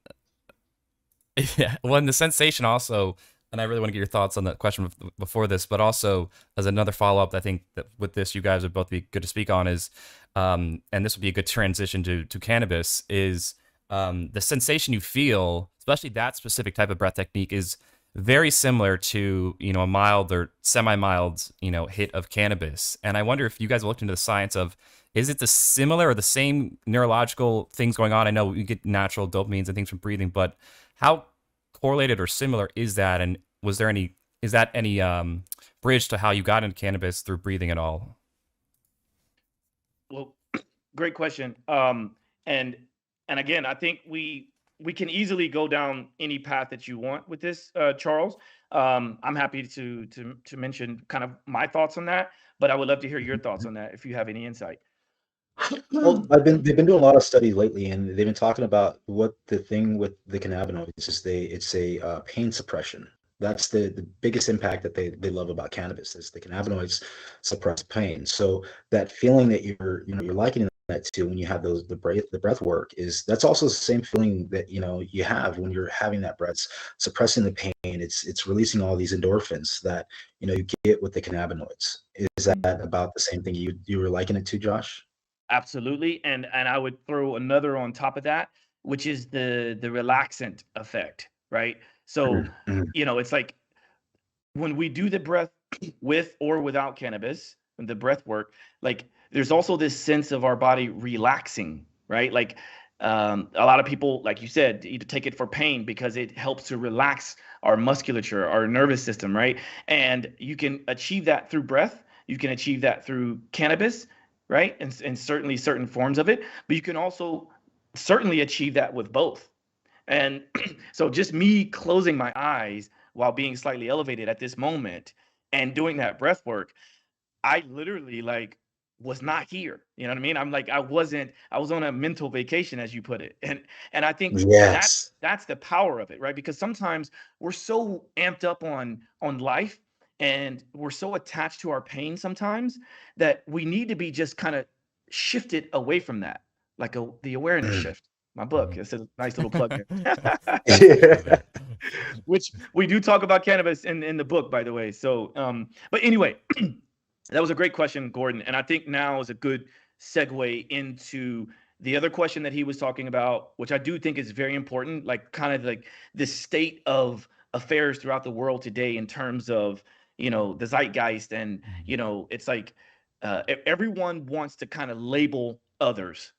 yeah, well, and the sensation also, and I really want to get your thoughts on the question before this, but also as another follow up, I think that with this, you guys would both be good to speak on is, and this would be a good transition to cannabis is the sensation you feel, especially that specific type of breath technique, is very similar to a mild or semi mild hit of cannabis. And I wonder if you guys looked into the science of is it the similar or the same neurological things going on? I know you get natural dopamines and things from breathing, but how correlated or similar is that? And is that any bridge to how you got into cannabis through breathing at all? Well, great question. And and again, I think we can easily go down any path that you want with this, Charles. I'm happy to mention kind of my thoughts on that, but I would love to hear your thoughts on that if you have any insight. Well, they've been doing a lot of study lately, and they've been talking about what the thing with the cannabinoids is. It's a pain suppression. That's the biggest impact that they love about cannabis is the cannabinoids suppress pain. So that feeling that you're likening that to when you have the breath work is that's also the same feeling that you have when you're having that breath, suppressing the pain. It's releasing all these endorphins that you get with the cannabinoids. Is that about the same thing you were liking it to, Josh? Absolutely, and I would throw another on top of that, which is the relaxant effect, right? So, Mm, mm, it's like when we do the breath with or without cannabis, the breath work, like there's also this sense of our body relaxing, right? Like a lot of people, like you said, you take it for pain because it helps to relax our musculature, our nervous system, right? And you can achieve that through breath. You can achieve that through cannabis, right? And certainly certain forms of it, but you can also certainly achieve that with both. And so just me closing my eyes while being slightly elevated at this moment and doing that breath work, I literally like was not here. You know what I mean? I'm like I was on a mental vacation as you put it. And I think yes. that's the power of it, right? Because sometimes we're so amped up on life and we're so attached to our pain sometimes that we need to be just kind of shifted away from that. Like the awareness Mm. shift. My book. Mhm. It's a nice little plug Love Yeah. it. which we do talk about cannabis in the book, by the way. So, but anyway, that was a great question, Gordon, and I think now is a good segue into the other question that he was talking about, which I do think is very important, like kind of like the state of affairs throughout the world today in terms of the zeitgeist, and Mhm. it's like everyone wants to kind of label others,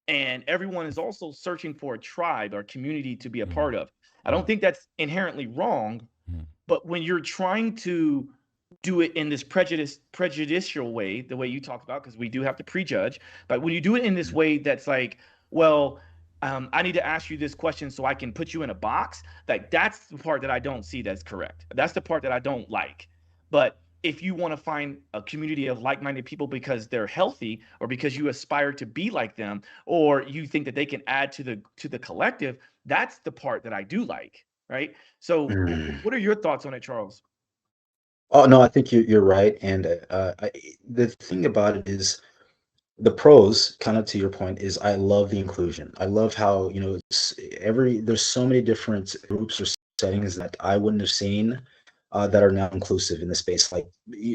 and everyone is also searching for a tribe or community to be a part Mhm. of. I don't think that's inherently wrong. Mhm. But when you're trying to do it in this prejudicial way, the way you talked about, because we do have to prejudge, but when you do it in this way that's like, well, I need to ask you this question so I can put you in a box, like that's the part that I don't see that's correct. That's the part that I don't like. But if you want to find a community of like-minded people because they're healthy, or because you aspire to be like them, or you think that they can add to the collective, that's the part that I do like, right? So Mm. what are your thoughts on it, Charles? Oh no, I think you're right. And the thing about it is, the pros, kind of to your point, is I love the inclusion. I love how, there's so many different groups or settings that I wouldn't have seen, that are now inclusive in the space. Like,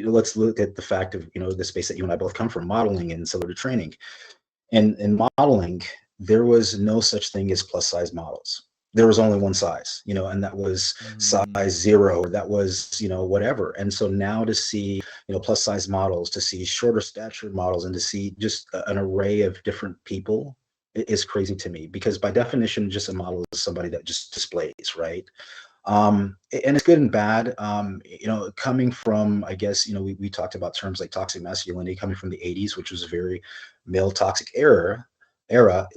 let's look at the fact of, the space that you and I both come from, modeling and celebrity training. And in modeling, there was no such thing as plus size models. There was only one size, and that was size Mm, 0, or that was, whatever. And so now to see, plus size models, to see shorter stature models, and to see just an array of different people is crazy to me, because by definition, just a model is somebody that just displays, right? And it's good and bad. Coming from, I guess, we talked about terms like toxic masculinity, coming from the 80s, which was a very male toxic era.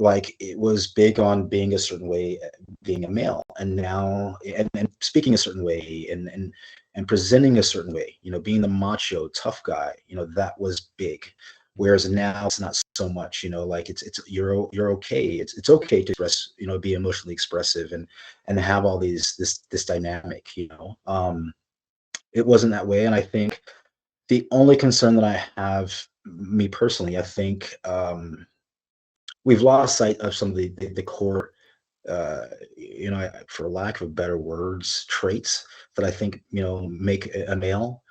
Like, it was big on being a certain way, being a male, and now, and speaking a certain way, and presenting a certain way, being the macho tough guy, that was big. Whereas now it's not so much, like, it's you're okay. It's okay to express, be emotionally expressive, and have all this dynamic. It wasn't that way. And I think the only concern that I have, me personally, I think, we've lost sight of some of the core, for lack of better words, traits that I think, make a male.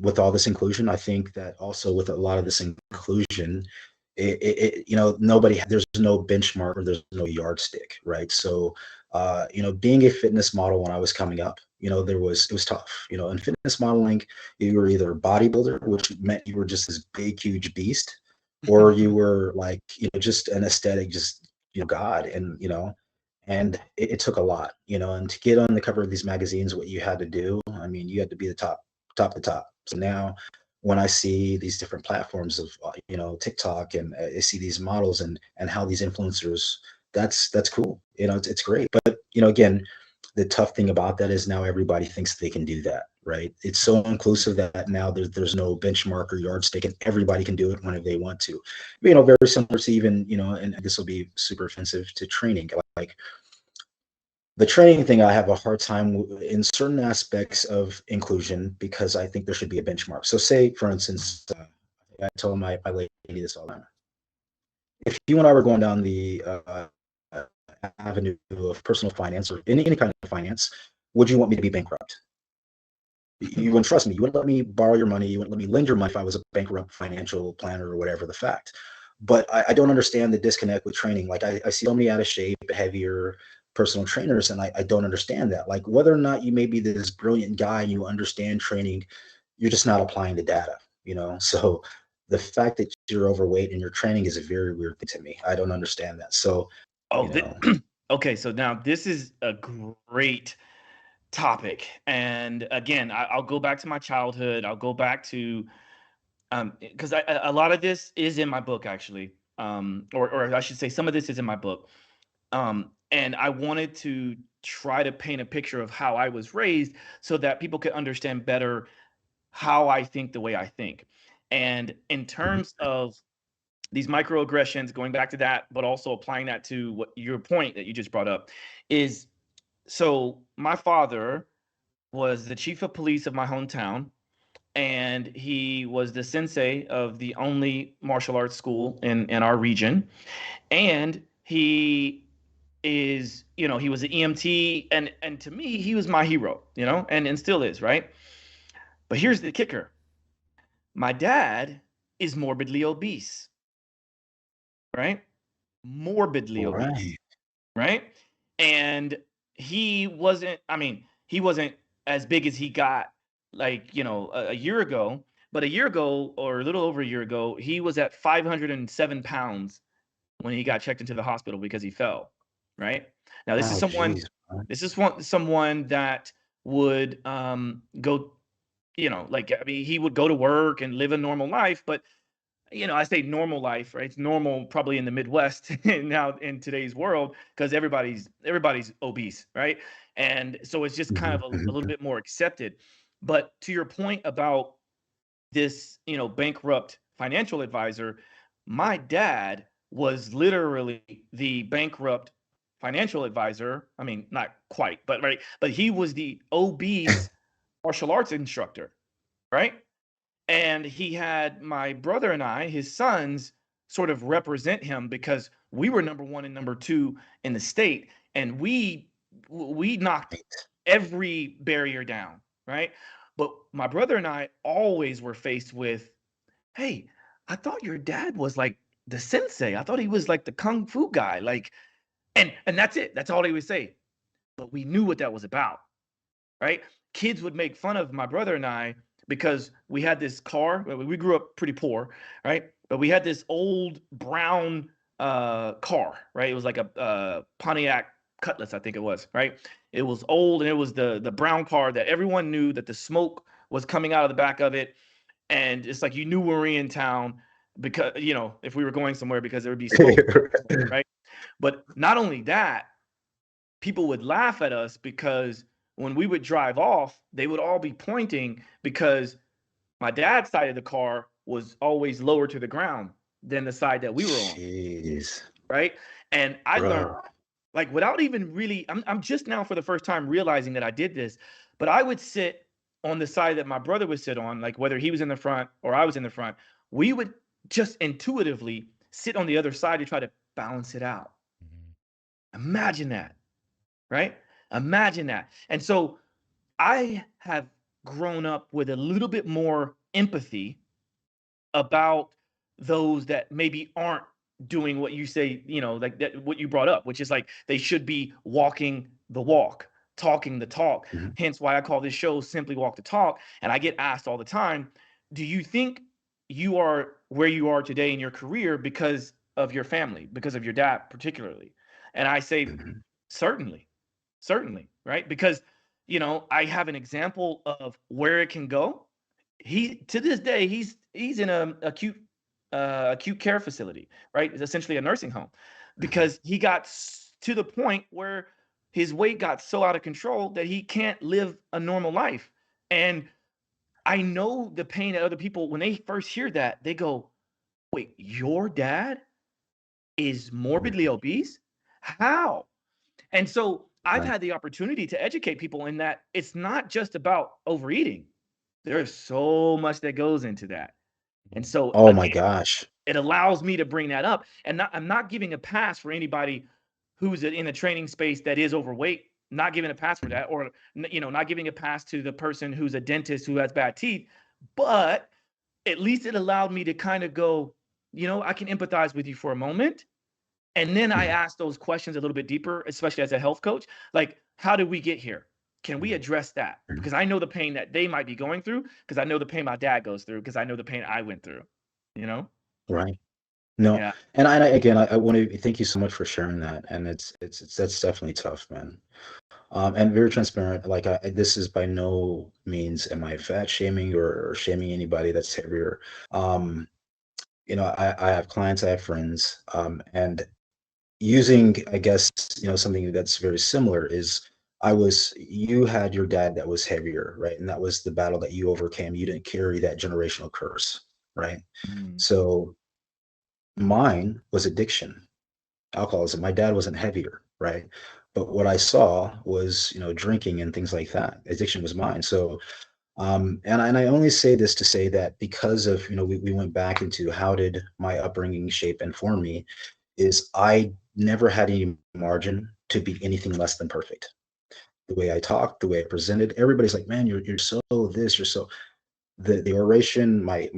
With all this inclusion, I think that also with a lot of this inclusion, there's no benchmark, or there's no yardstick, right? So, being a fitness model when I was coming up, it was tough. In fitness modeling, you were either a bodybuilder, which meant you were just this big, huge beast, or you were like, just an aesthetic, just, God. And it took a lot, and to get on the cover of these magazines, what you had to do, I mean, you had to be the top of the top. So now, when I see these different platforms of, TikTok, and I see these models, and how these influencers, that's cool. It's great. But, again, the tough thing about that is now everybody thinks they can do that, right? It's so inclusive that now there's no benchmark or yardstick, and everybody can do it whenever they want to. Very similar to, even, and this will be super offensive, to training. Like, the training thing, I have a hard time in certain aspects of inclusion, because I think there should be a benchmark. So, say, for instance, I tell my lady this all the time. If you and I were going down the avenue of personal finance, or any kind of finance, would you want me to be bankrupt? You wouldn't trust me. You wouldn't let me borrow your money. You wouldn't let me lend your money if I was a bankrupt financial planner, or whatever the fact. But I don't understand the disconnect with training. Like, I see so many out of shape, heavier personal trainers, and I don't understand that. Like, whether or not you may be this brilliant guy and you understand training, you're just not applying the data. So the fact that you're overweight and your training is a very weird thing to me. I don't understand that. So, Oh, you know, okay. So now this is a great topic, and again, I'll go back to my childhood. I'll go back to because a lot of this is in my book, actually, or I should say, some of this is in my book. And I wanted to try to paint a picture of how I was raised, so that people could understand better how I think the way I think. And in terms of these microaggressions, going back to that, but also applying that to what your point that you just brought up is, so my father was the chief of police of my hometown, and he was the sensei of the only martial arts school in our region. And he was an EMT, and to me, he was my hero, and still is, right? But here's the kicker. My dad is morbidly obese, right? Morbidly obese, right. right? And he wasn't as big as he got, like, a year ago, but a year ago, or a little over a year ago, he was at 507 pounds when he got checked into the hospital because he fell. right? Now this is Oh, someone, geez. Man. someone that would go, like, I mean, he would go to work and live a normal life, but I say normal life, right? It's normal probably in the Midwest now in today's world because everybody's obese, right? And so it's just kind of Mhm, a little mhm. bit more accepted. But to your point about this, bankrupt financial advisor, my dad was literally the bankrupt financial advisor. I mean, not quite, but right, but he was the obese martial arts instructor, right? And he had my brother and I, his sons, sort of represent him because we were number one and number two in the state, and we knocked Right. every barrier down, right? But my brother and I always were faced with, hey, I thought your dad was like the sensei. I thought he was like the kung fu guy. Like, and that's it. That's all they would say. But we knew what that was about, right? Kids would make fun of my brother and I because we had this car. We grew up pretty poor, right? But we had this old brown car, right? It was like a Pontiac Cutlass, I think it was, right? It was old, and it was the brown car that everyone knew that the smoke was coming out of the back of it, and it's like you knew we were in town because if we were going somewhere because there would be smoke, right? But not only that, people would laugh at us because when we would drive off, they would all be pointing because my dad's side of the car was always lower to the ground than the side that we were on, Jeez, right? And I learned, bro. like, without even really, I'm just now for the first time realizing that I did this, but I would sit on the side that my brother would sit on, like whether he was in the front or I was in the front, we would just intuitively sit on the other side to try to balance it out. Mhm. Imagine that, right? Imagine that. And so I have grown up with a little bit more empathy about those that maybe aren't doing what you say, like that, what you brought up, which is like they should be walking the walk, talking the talk. Mhm. Hence why I call this show Simply Walk the Talk. And I get asked all the time, do you think you are where you are today in your career because of your family, because of your dad particularly? And I say, Mhm. certainly, certainly, right? Because I have an example of where it can go. He to this day he's in a acute care facility, right? It's essentially a nursing home Mhm. because he got to the point where his weight got so out of control that he can't live a normal life. And I know the pain that other people, when they first hear that, they go, "Wait, your dad is morbidly Mhm. obese? How?" And so I've Right. had the opportunity to educate people in that it's not just about overeating. There's so much that goes into that. And so Oh my again, gosh. it allows me to bring that up. And I'm not giving a pass for anybody who's in a training space that is overweight, not giving a pass for Mhm. that, or not giving a pass to the person who's a dentist who has bad teeth. But at least it allowed me to kind of go, I can empathize with you for a moment. And then I Mhm. ask those questions a little bit deeper, especially as a health coach. Like, how did we get here? Can we address that? Mhm. Because I know the pain that they might be going through, because I know the pain my dad goes through, because I know the pain I went through, you know? Right. No, Yeah. and again, I want to thank you so much for sharing that, and it's that's definitely tough, man. And very transparent. Like this is by no means am I fat shaming or shaming anybody that's heavier. Um, I have clients, I have friends, and using, I guess, something that's very similar is you had your dad that was heavier, right? And that was the battle that you overcame. You didn't carry that generational curse, right? Mm, So mine was addiction, alcoholism. My dad wasn't heavier, right? But what I saw was, drinking and things like that. Addiction was mine. So, and I only say this to say that because of, we went back into how did my upbringing shape and form me, is I never had any margin to be anything less than perfect. The way I talked, the way I presented, everybody's like, man, you're so this, you're so the oration, my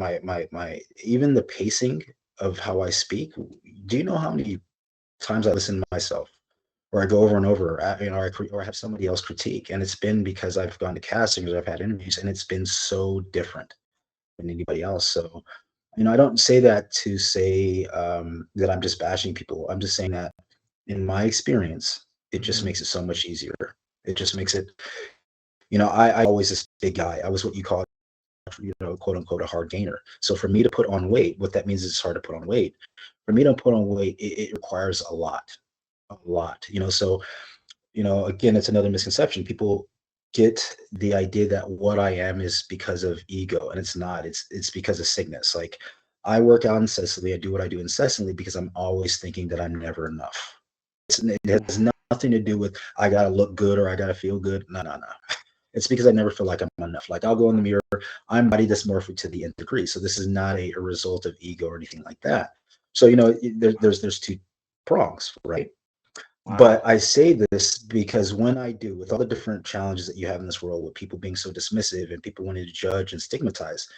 even the pacing of how I speak. Do you know how many times I listen to myself, or I go over and over, or I have somebody else critique, and it's been because I've gone to castings, or I've had interviews, and it's been so different than anybody else. So, I don't say that to say that I'm just bashing people. I'm just saying that in my experience, it just Mm. makes it so much easier. It just makes it, I always this big guy. I was what you call, quote unquote, a hard gainer. So for me to put on weight, what that means is it's hard to put on weight. For me to put on weight, it requires a lot. So again, it's another misconception. People get the idea that what I am is because of ego, and it's not. It's because of sickness. Like I work out incessantly, I do what I do incessantly because I'm always thinking that I'm never enough. It has nothing to do with I gotta look good or I gotta feel good. No, no, no. It's because I never feel like I'm enough. Like I'll go in the mirror, I'm body dysmorphic to the nth degree. So this is not a result of ego or anything like that. So there's two prongs, right? Wow. But I say this because when I do, with all the different challenges that you have in this world, with people being so dismissive and people wanting to judge and stigmatize,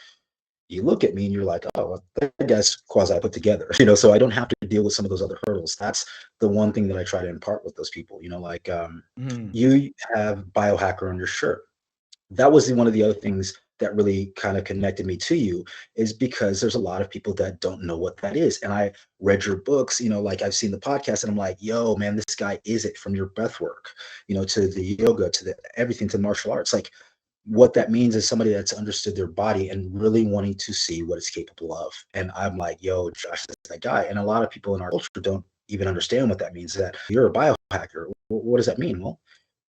you look at me and you're like, oh, well, that guy's quasi put together, so I don't have to deal with some of those other hurdles. That's the one thing that I try to impart with those people, like Mm. you have biohacker on your shirt. That was one of the other things that really kind of connected me to you, is because there's a lot of people that don't know what that is. And I read your books, like I've seen the podcast and I'm like, yo, man, this guy is it, from your breath work, to the yoga, to the everything, to martial arts. Like what that means is somebody that's understood their body and really wanting to see what it's capable of. And I'm like, yo, Josh is that guy. And a lot of people in our culture don't even understand what that means, that you're a biohacker. What does that mean? Well,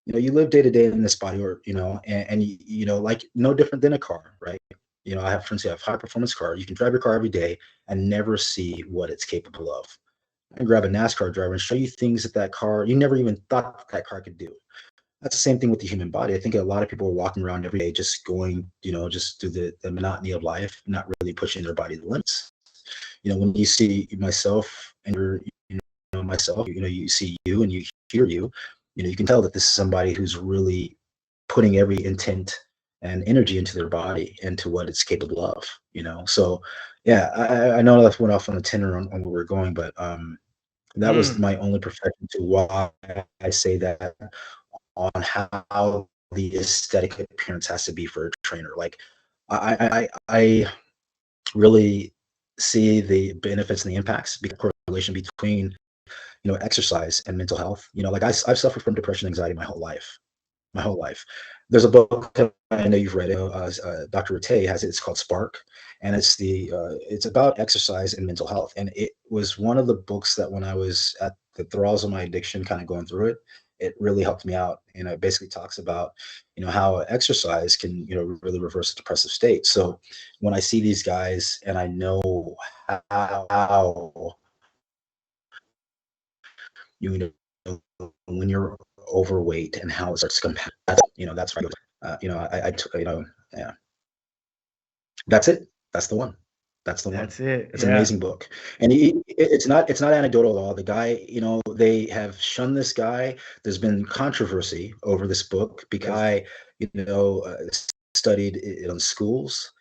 you live day to day in this body, or and like no different than a car, right? I have friends who have high performance car. You can drive your car every day and never see what it's capable of. I can grab a NASCAR driver and show you things that car you never even thought that car could do. That's the same thing with the human body. I think a lot of people are walking around every day just going, just through the monotony of life, not really pushing their body to the limits. When you see myself and myself, you see you and you hear you, you can tell that this is somebody who's really putting every intent and energy into their body and to what it's capable of, So yeah, I know that went off on a tenor on where we're going, but that was Mm. my only perfection to why I say that on how the aesthetic appearance has to be for a trainer. Like I really see the benefits and the impacts, correlation between exercise and mental health. Like I've suffered from depression and anxiety my whole life. There's a book that I know you've read. Dr. Rattay has it. It's called Spark, and it's about exercise and mental health. And it was one of the books that when I was at the thralls of my addiction, kind of going through it, it really helped me out. It basically talks about how exercise can really reverse a depressive state. So when I see these guys and I know how you know when you're overweight and how it starts to compound. That's right. I took, yeah, that's it. That's the one. That's the one. That's it. It's an Yeah. amazing book, and it's not anecdotal at all. The guy, they have shunned this guy. There's been controversy over this book because you know, uh, studied it in schools.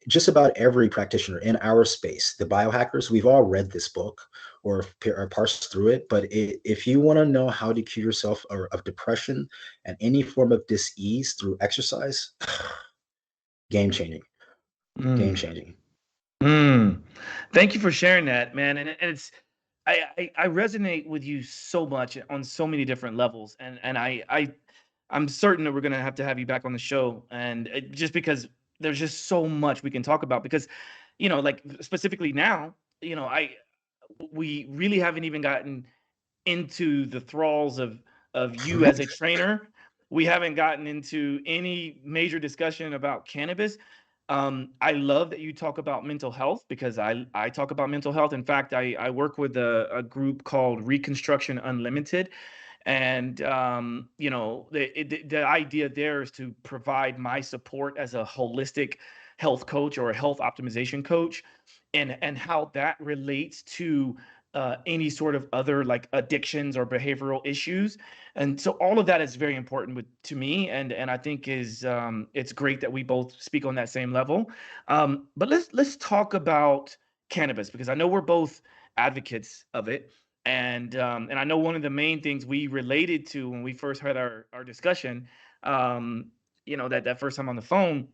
Just about every practitioner in our space, the biohackers, we've all read this book or parsed through it. But if you want to know how to cure yourself of depression and any form of dis-ease through exercise, game changing, game Mm. changing. Mm. Thank you for sharing that, man. And it's I resonate with you so much on so many different levels, and I'm certain that we're gonna have to have you back on the show, and just because there's just so much we can talk about. Because, like specifically now, I we really haven't even gotten into the thralls of you as a trainer. We haven't gotten into any major discussion about cannabis. I love that you talk about mental health because I talk about mental health. In fact, I work with a group called Reconstruction Unlimited, and the idea there is to provide my support as a holistic health coach or a health optimization coach, and how that relates to any sort of other like addictions or behavioral issues. And so all of that is very important to me, and I think is it's great that we both speak on that same level. But let's talk about cannabis because I know we're both advocates of it, and I know one of the main things we related to when we first had our discussion, that first time on the phone,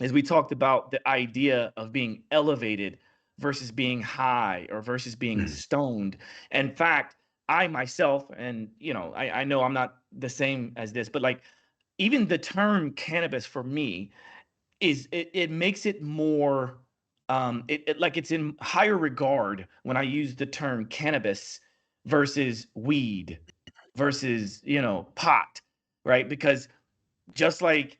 is we talked about the idea of being elevated versus being high or versus being stoned. In fact, I myself, and I know I'm not the same as this, but like even the term cannabis for me it makes it more like it's in higher regard when I use the term cannabis versus weed versus pot, right? Because just like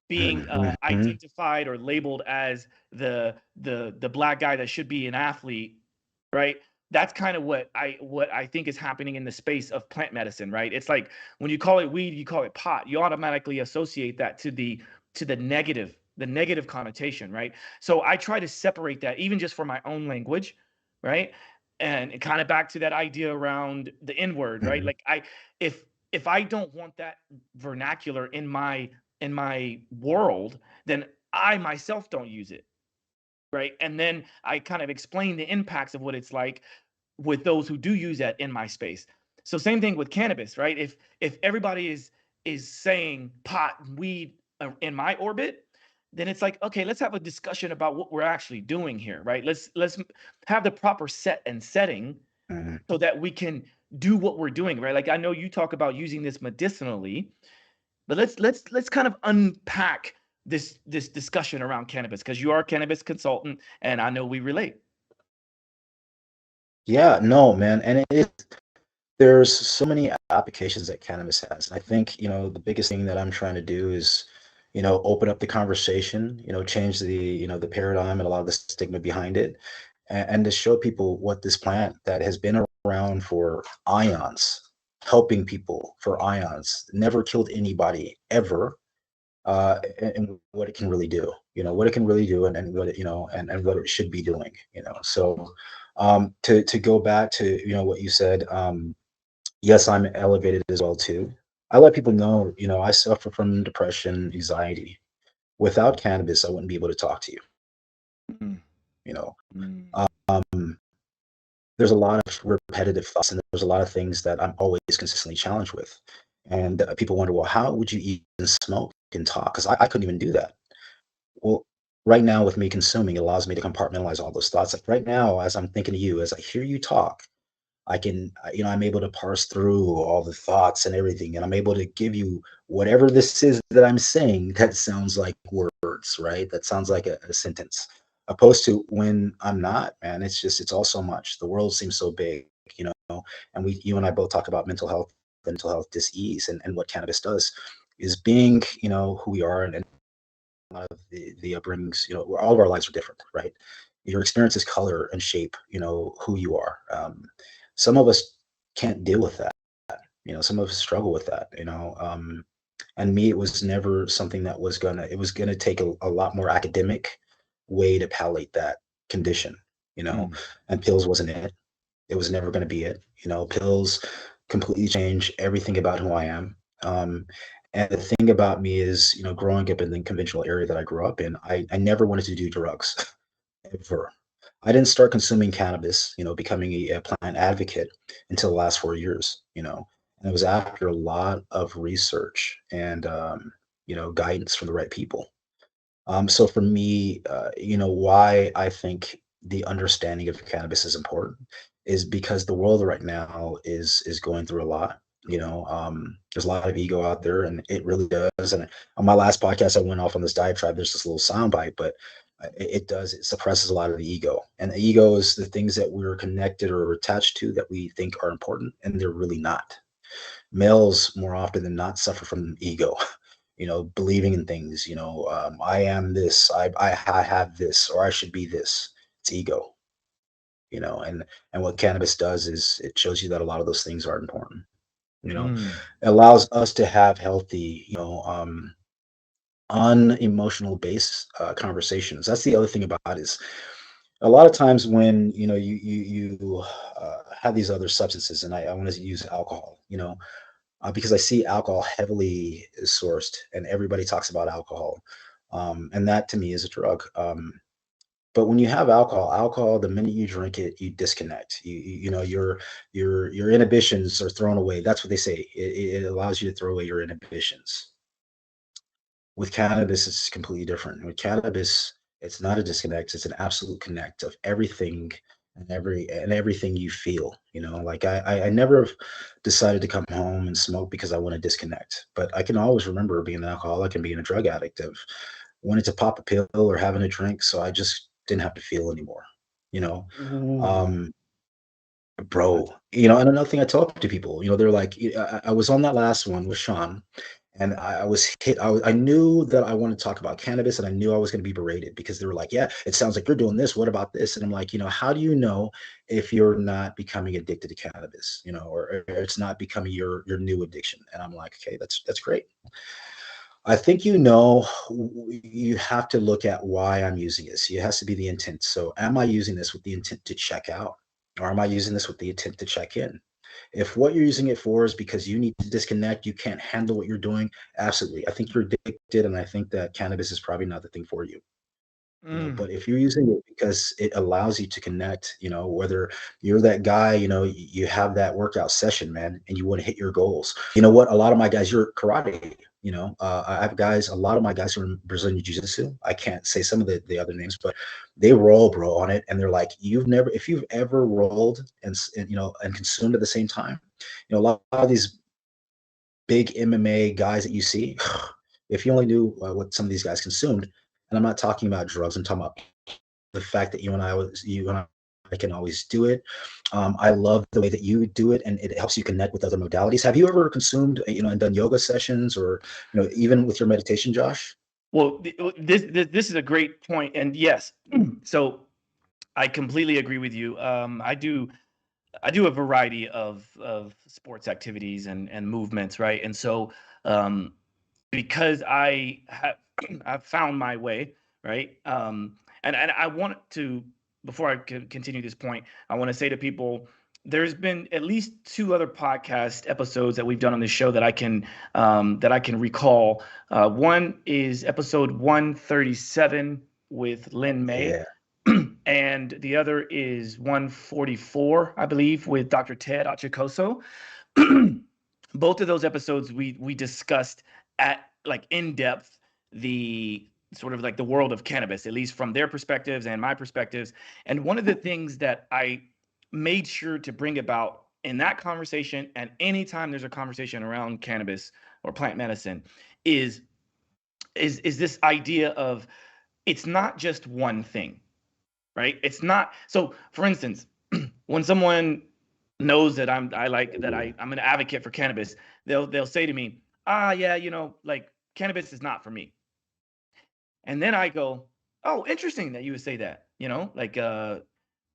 being Mhm. identified or labeled as the black guy that should be an athlete, right? That's kind of what I think is happening in the space of plant medicine, right? It's like when you call it weed, you call it pot, you automatically associate that to the negative connotation, right? So I try to separate that even just for my own language, right? And kind of back to that idea around the N word, right? Mhm. Like if if I don't want that vernacular in my world, then I myself don't use it, right? And then I kind of explain the impacts of what it's like with those who do use that in my space. So same thing with cannabis, right? If everybody is saying pot and weed in my orbit, then it's like, okay, let's have a discussion about what we're actually doing here, right? Let's have the proper set and setting Mhm. so that we can do what we're doing, right? Like I know you talk about using this medicinally, but let's kind of unpack this discussion around cannabis because you are a cannabis consultant and I know we relate. Yeah, no, man, and there's so many applications that cannabis has. And I think, the biggest thing that I'm trying to do is, open up the conversation, change the paradigm and a lot of the stigma behind it, and to show people what this plant that has been around for ions, helping people for ions, never killed anybody ever, and what it can really do, what it can really do, and what it, and what it should be doing, So, to go back to, what you said, yes, I'm elevated as well too. I let people know, I suffer from depression, anxiety. Without cannabis, I wouldn't be able to talk to you. Mm, You know, mm, um, there's a lot of repetitive thoughts, and there's a lot of things that I'm always consistently challenged with. And people wonder, well, how would you even smoke and talk? Because I couldn't even do that. Well, right now with me consuming, it allows me to compartmentalize all those thoughts. Like right now, as I'm thinking to you, as I hear you talk, I'm able to parse through all the thoughts and everything, and I'm able to give you whatever this is that I'm saying that sounds like words, right? That sounds like a sentence. Opposed to when I'm not, man, it's all so much. The world seems so big, and you and I both talk about mental health dis-ease, and what cannabis does is being, who we are, and a lot of the upbringings, where all of our lives are different, right? Your experiences color and shape, who you are. Some of us can't deal with that. Some of us struggle with that. And me, it was never something that was gonna. It was gonna take a lot more academic way to palliate that condition. You know, mm, and pills wasn't it. It was never gonna be it. Pills completely change everything about who I am. Um, and the thing about me is, growing up in the conventional area that I grew up in, I never wanted to do drugs ever. I didn't start consuming cannabis, becoming a plant advocate until the last 4 years, and it was after a lot of research and, guidance from the right people. So for me, why I think the understanding of cannabis is important is because the world right now is going through a lot. There's a lot of ego out there, and it really does. And on my last podcast, I went off on this diatribe. There's this little soundbite, but it suppresses a lot of the ego, and the ego is the things that we're connected or attached to that we think are important, and they're really not. Males more often than not suffer from ego, believing in things, I am this, I have this, or I should be this. It's ego, and what cannabis does is it shows you that a lot of those things are important. mm, It allows us to have healthy, unemotional based conversations. That's the other thing about it is a lot of times when you have these other substances, and I want to use alcohol, because I see alcohol heavily sourced, and everybody talks about alcohol, and that to me is a drug. But when you have alcohol, the minute you drink it, you disconnect. Your inhibitions are thrown away. That's what they say. It allows you to throw away your inhibitions. With cannabis, it's completely different. With cannabis, it's not a disconnect, it's an absolute connect of everything and everything you feel. Like I never decided to come home and smoke because I want to disconnect, but I can always remember being an alcoholic and being a drug addict of wanting to pop a pill or having a drink, so I just didn't have to feel anymore. You know, Ooh. um, Bro, and another thing I talk to people, they're like, I was on that last one with Sean, and I was hit. I knew that I wanted to talk about cannabis, and I knew I was going to be berated because they were like, "Yeah, it sounds like you're doing this. What about this?" And I'm like, how do you know if you're not becoming addicted to cannabis, or it's not becoming your new addiction? And I'm like, okay, that's great. I think you have to look at why I'm using it. So it has to be the intent. So am I using this with the intent to check out? Or am I using this with the intent to check in? If what you're using it for is because you need to disconnect, you can't handle what you're doing, absolutely. I think you're addicted, and I think that cannabis is probably not the thing for you. Mm. But if you're using it because it allows you to connect, whether you're that guy, you have that workout session, man, and you want to hit your goals. You know what? A lot of my guys, you're karate, I have guys, a lot of my guys who are in Brazilian Jiu-Jitsu. I can't say some of the other names, but they roll, bro, on it. And they're like, if you've ever rolled and consumed at the same time, a lot of these big MMA guys that you see, if you only knew what some of these guys consumed, and I'm not talking about drugs, I'm talking about the fact that you and I can always do it. I love the way that you do it, and it helps you connect with other modalities. Have you ever consumed, and done yoga sessions, or even with your meditation, Josh? Well, this is a great point, and yes, so I completely agree with you. I do a variety of sports activities and movements, right? And so, um, because I have I've found my way, right? And I want to, before I continue this point, I want to say to people, there's been at least two other podcast episodes that we've done on this show that I can recall. One is episode 137 with Lynn May. Yeah. And the other is 144, I believe, with Dr. Ted Achikoso. Both of those episodes we discussed at like in depth the sort of like the world of cannabis, at least from their perspectives and my perspectives. And one of the things that I made sure to bring about in that conversation, and anytime there's a conversation around cannabis or plant medicine, is is this idea of it's not just one thing, right? It's not. So for instance, when someone knows that I'm an advocate for cannabis, they'll say to me, yeah, like cannabis is not for me. And then I go, oh, interesting that you would say that,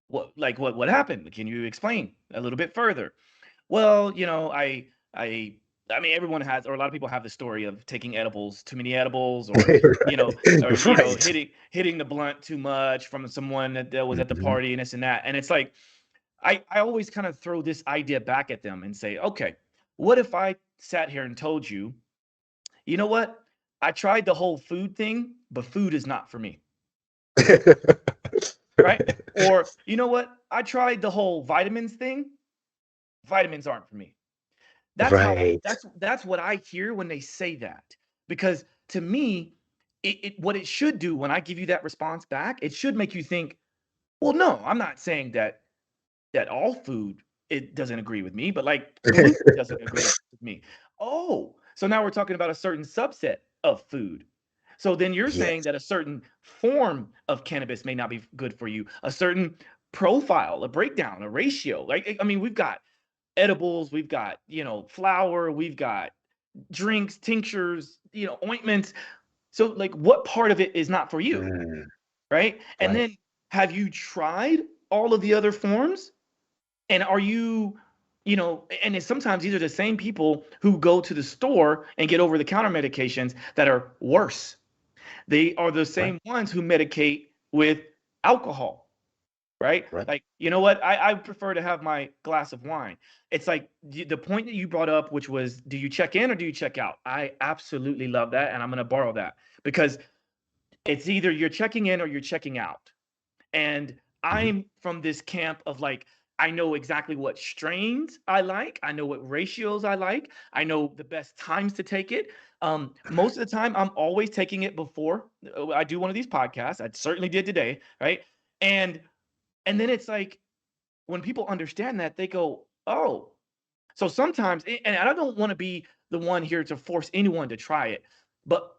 what happened? Can you explain a little bit further? Well, I I mean, everyone has, or a lot of people have the story of taking edibles, too many edibles, or Right. hitting the blunt too much from someone that was at the Mhm. party and this and that. And it's like I always kind of throw this idea back at them and say, okay, what if I sat here and told you, you know what? I tried the whole food thing, but food is not for me, right? Or you know what? I tried the whole vitamins thing. Vitamins aren't for me. That's how Right. that's what I hear when they say that. Because to me, what it should do when I give you that response back, it should make you think, well, no, I'm not saying that all food it doesn't agree with me, but like gluten doesn't agree with me. Oh, so now we're talking about a certain subset of food. So then you're saying Yes. that a certain form of cannabis may not be good for you, a certain profile, a breakdown, a ratio. Like I mean, we've got edibles, we've got, flour, we've got drinks, tinctures, ointments. So like what part of it is not for you, Mm, right? And right. then have you tried all of the other forms? And are you, and sometimes these are the same people who go to the store and get over the counter medications that are worse. They are the Right. same ones who medicate with alcohol, right? Right. Like, you know what? I prefer to have my glass of wine. It's like the point that you brought up, which was, do you check in or do you check out? I absolutely love that. And I'm going to borrow that because it's either you're checking in or you're checking out. And Mhm. I'm from this camp of like, I know exactly what strains I like. I know what ratios I like. I know the best times to take it. Most of the time, I'm always taking it before I do one of these podcasts. I certainly did today, right? And and then it's like when people understand that, they go, oh. So sometimes, and I don't want to be the one here to force anyone to try it, but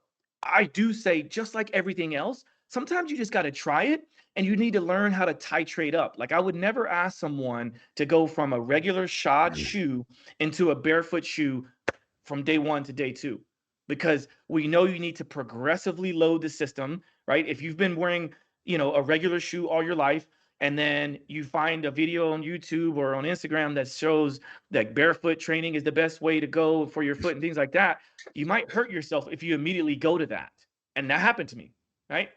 I do say, just like everything else, sometimes you just got to try it and you need to learn how to titrate up. Like, I would never ask someone to go from a regular shod shoe into a barefoot shoe from day one to day two, because we know you need to progressively load the system, right? If you've been wearing, a regular shoe all your life, and then you find a video on YouTube or on Instagram that shows that barefoot training is the best way to go for your foot and things like that, you might hurt yourself if you immediately go to that. And that happened to me, right?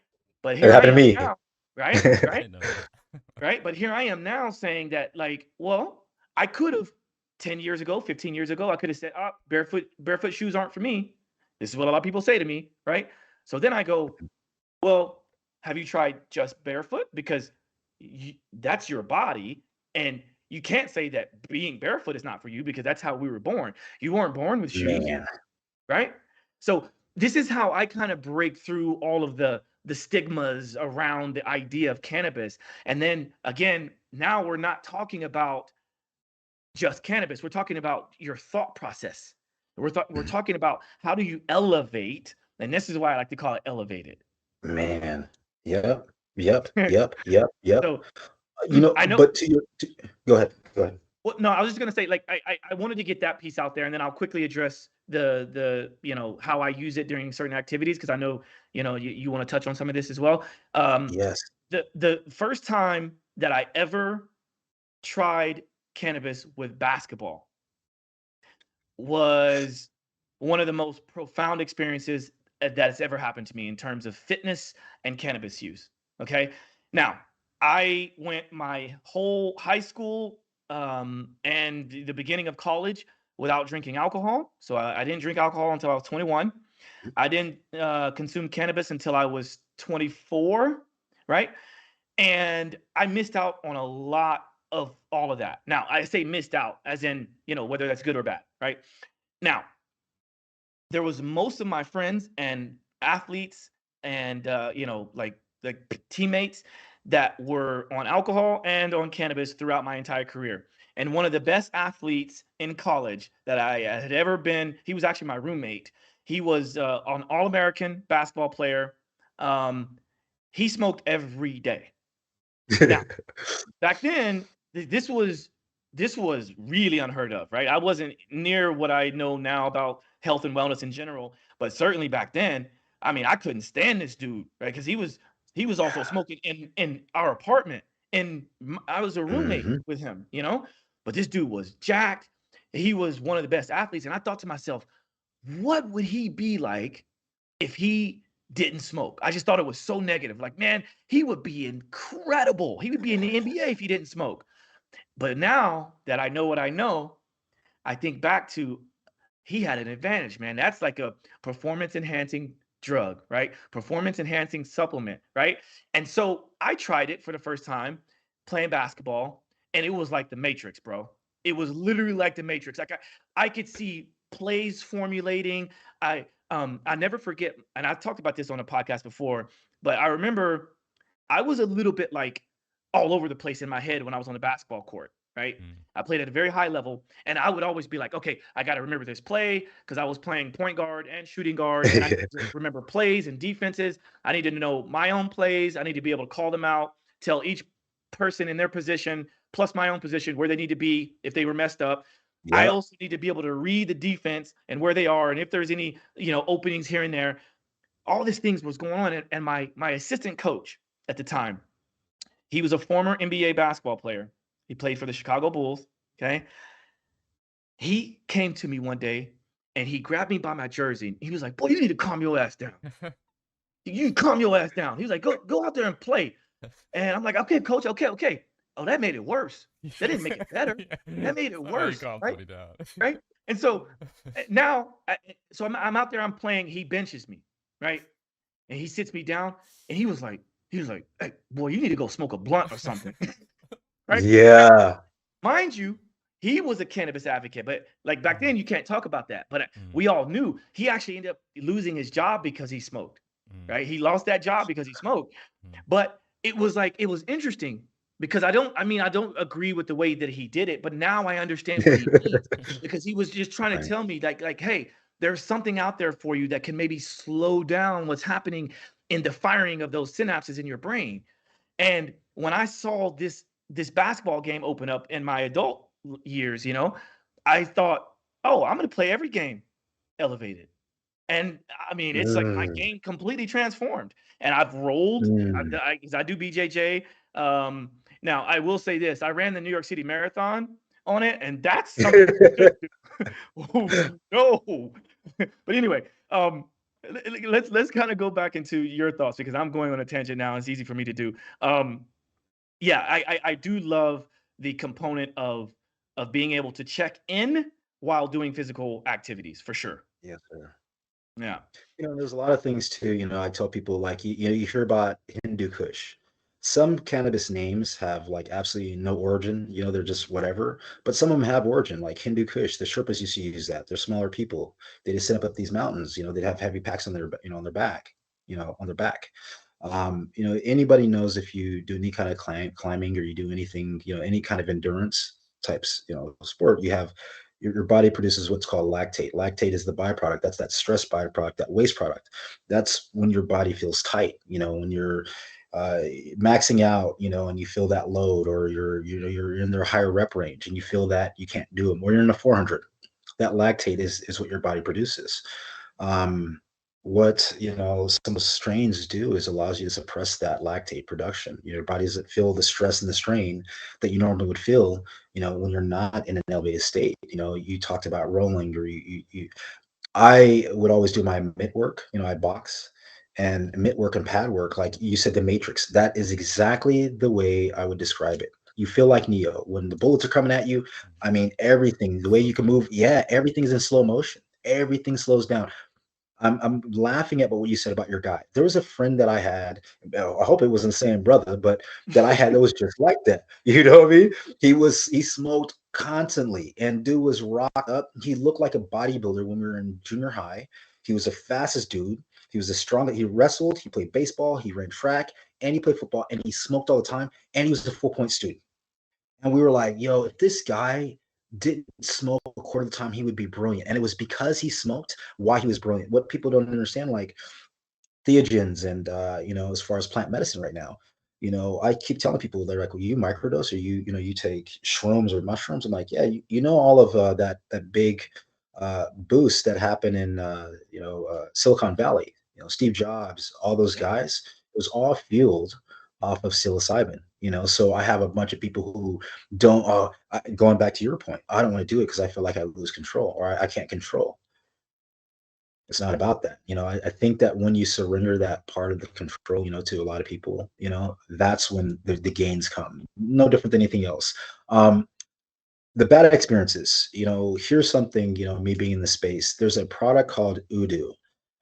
But It here I happened to am me. now, right? I Right? didn't know that. Right? But here I am now saying that, like, well, I could have 10 years ago, 15 years ago, I could have said, oh, barefoot shoes aren't for me. This is what a lot of people say to me, right? So then I go, well, have you tried just barefoot? Because that's your body. And you can't say that being barefoot is not for you, because that's how we were born. You weren't born with shoes, Man, right? So this is how I kind of break through all of the stigmas around the idea of cannabis. And then again, now we're not talking about just cannabis. We're talking about your thought process. We're talking about how do you elevate, and this is why I like to call it elevated. man. Yep. Yep. Yep. Yep. Yep. So I know. But go ahead. Go ahead. Well, no, I was just gonna say, like, I wanted to get that piece out there, and then I'll quickly address the how I use it during certain activities, because I know you want to touch on some of this as well. Yes. The first time that I ever tried cannabis with basketball was one of the most profound experiences that has ever happened to me in terms of fitness and cannabis use. Okay. Now, I went my whole high school and the beginning of college without drinking alcohol. So I didn't drink alcohol until I was 21. I didn't consume cannabis until I was 24, right? And I missed out on a lot of all of that. Now, I say missed out as in, whether that's good or bad, right? Now, there was most of my friends and athletes and like teammates that were on alcohol and on cannabis throughout my entire career. And one of the best athletes in college that I had ever been, he was actually my roommate. He was an All-American basketball player. He smoked every day. Now, back then, this was really unheard of, right? I wasn't near what I know now about health and wellness in general, but certainly back then, I mean, I couldn't stand this dude, right? Because he was also smoking in our apartment, and I was a roommate Hmm. with him, But this dude was jacked. He was one of the best athletes, and I thought to myself, what would he be like if he didn't smoke? I just thought it was so negative. Like, man, he would be incredible. He would be in the NBA if he didn't smoke. But now that I know what I know, I think back to, he had an advantage, man. That's like a performance enhancing drug, right? Performance enhancing supplement, right? And so I tried it for the first time playing basketball, and it was like the Matrix, bro. It was literally like the Matrix. Like, I could see plays formulating. I never forget, and I've talked about this on a podcast before, but I remember I was a little bit like all over the place in my head when I was on the basketball court, right? Mm. I played at a very high level, and I would always be like, okay, I got to remember this play, because I was playing point guard and shooting guard, and I need to remember plays and defenses. I need to know my own plays. I need to be able to call them out, tell each person in their position, plus my own position, where they need to be if they were messed up. I Yep. also need to be able to read the defense and where they are, and if there's any, openings here and there. All these things was going on, and my assistant coach at the time, he was a former NBA basketball player. He played for the Chicago Bulls. Okay. He came to me one day and he grabbed me by my jersey. He was like, boy, you need to calm your ass down. You need to calm your ass down. He was like, go out there and play. And I'm like, okay, coach, okay. Oh, that made it worse. That didn't make it better. That made it worse. Right? Right. And so now, I'm out there, I'm playing. He benches me. Right. And he sits me down, and he was like, hey, boy, you need to go smoke a blunt or something. Right? Yeah. Mind you, he was a cannabis advocate, but like back then, you can't talk about that. But we all knew he actually ended up losing his job because he smoked, right? He lost that job because he smoked. But it was interesting because I don't agree with the way that he did it, but now I understand what he means, because he was just trying to Right. tell me like, hey, there's something out there for you that can maybe slow down what's happening in the firing of those synapses in your brain. And when I saw this basketball game open up in my adult years, I thought, oh, I'm going to play every game elevated. And I mean, it's like my Mm, game completely transformed. And I've rolled, mm. 'cause I do BJJ. Now I will say this: I ran the New York City Marathon on it, and that's something you should do. Oh, no, but anyway, let's kind of go back into your thoughts, because I'm going on a tangent now. It's easy for me to do. Yeah, I do love the component of being able to check in while doing physical activities, for sure. Yes, sir. Yeah. There's a lot of things too. I tell people like you hear about Hindu Kush. Some cannabis names have like absolutely no origin. They're just whatever. But some of them have origin, like Hindu Kush. The Sherpas used to use that. They're smaller people. They just sit up these mountains. They'd have heavy packs on their on their back. On their back. Anybody knows if you do any kind of climbing or you do anything, any kind of endurance types, sport, you have your body produces what's called lactate. Lactate is the byproduct. That's that stress byproduct, that waste product. That's when your body feels tight, when you're uh, maxing out, and you feel that load, or you're in their higher rep range and you feel that you can't do them, or you're in a 400. That lactate is what your body produces. Um, what some of strains do is allows you to suppress that lactate production. Your body doesn't feel the stress and the strain that you normally would feel, when you're not in an elevated state. You talked about rolling, or I would always do my mitt work. I box, and mitt work and pad work, like you said, the matrix. That is exactly the way I would describe it. You feel like Neo when the bullets are coming at you. I mean, everything, the way you can move, yeah, everything's in slow motion. Everything slows down. I'm laughing at what you said about your guy. There was a friend that I had. I hope it wasn't the same brother, but that I had that was just like that. You know what I mean? He smoked constantly, and dude was rocked up. He looked like a bodybuilder when we were in junior high. He was the fastest dude. He was the strongest. He wrestled. He played baseball. He ran track, and he played football. And he smoked all the time. And he was a 4-point student. And we were like, yo, if this guy didn't smoke a quarter of the time, he would be brilliant. And it was because he smoked why he was brilliant. What people don't understand, like theogens and as far as plant medicine right now, I keep telling people, they're like, well, you microdose, or you take shrooms or mushrooms. I'm like, yeah, all of that big boost that happened in Silicon Valley, Steve Jobs, all those Yeah. guys, it was all fueled off of psilocybin. So I have a bunch of people who don't going back to your point, I don't want to do it because I feel like I lose control, or I can't control. It's not about that. I think that when you surrender that part of the control, to a lot of people, that's when the gains come. No different than anything else. The bad experiences, here's something, me being in the space. There's a product called Udo,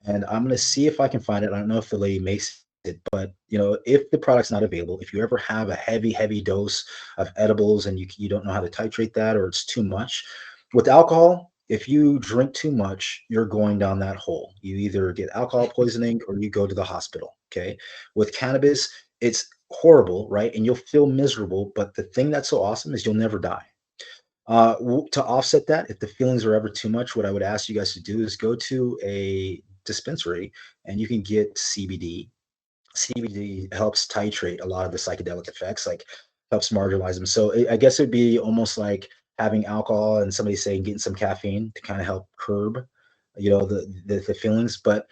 and I'm going to see if I can find it. I don't know if the lady makes it, but if the product's not available, if you ever have a heavy dose of edibles and you don't know how to titrate that, or it's too much, with alcohol, if you drink too much, you're going down that hole. You either get alcohol poisoning or you go to the hospital. Okay. With cannabis, it's horrible, right? And you'll feel miserable. But the thing that's so awesome is you'll never die. To offset that, if the feelings are ever too much, what I would ask you guys to do is go to a dispensary and you can get CBD. CBD helps titrate a lot of the psychedelic effects, like helps marginalize them. So I guess it'd be almost like having alcohol and somebody saying getting some caffeine to kind of help curb, the feelings. But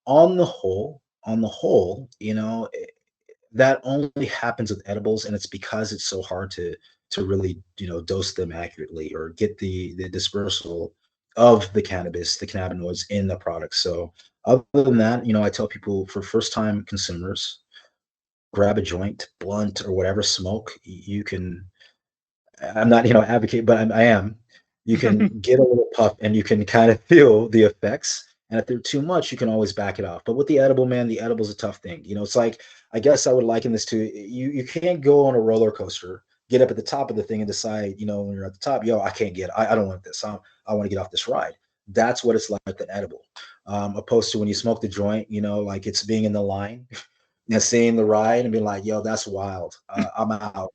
on the whole, that only happens with edibles, and it's because it's so hard to really dose them accurately or get the dispersal of the cannabis, the cannabinoids in the product. So other than that, I tell people, for first time consumers, grab a joint, blunt, or whatever smoke you can. I'm not advocate, but I am. You can get a little puff and you can kind of feel the effects. And if they're too much, you can always back it off. But with the edible, man, the edible is a tough thing. It's like, I guess I would liken this to, you can't go on a roller coaster, get up at the top of the thing and decide, when you're at the top, yo, I can't I don't want this. I want to get off this ride. That's what it's like with the edible. Opposed to when you smoke the joint, like it's being in the line. and seeing the ride and being like, yo, that's wild. I'm out.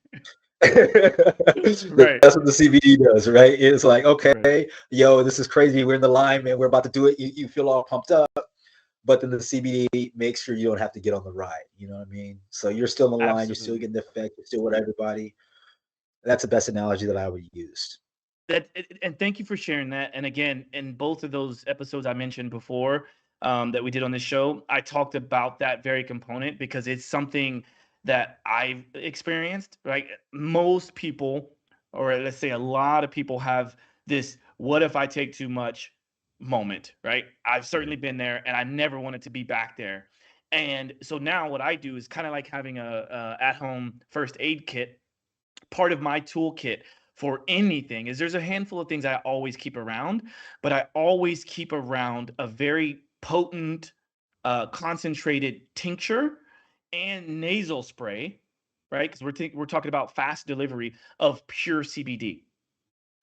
That's Right. what the CBD does, right? It's like, Right. okay, yo, this is crazy. We're in the line, man. We're about to do it. You feel all pumped up, but then the CBD makes sure you don't have to get on the ride. You know what I mean? So you're still in the line. You're still Absolutely. getting the effect. You're still with everybody. That's the best analogy that I would use. And thank you for sharing that. And again, in both of those episodes I mentioned before, that we did on this show, I talked about that very component because it's something that I've experienced. Right, most people, or let's say a lot of people, have this "what if I take too much" moment. Right, I've certainly been there, and I never wanted to be back there. And so now, what I do is kind of like having a at-home first aid kit. Part of my toolkit for anything is there's a handful of things I always keep around, but I always keep around a very potent, concentrated tincture and nasal spray, right? Because we're talking about fast delivery of pure CBD,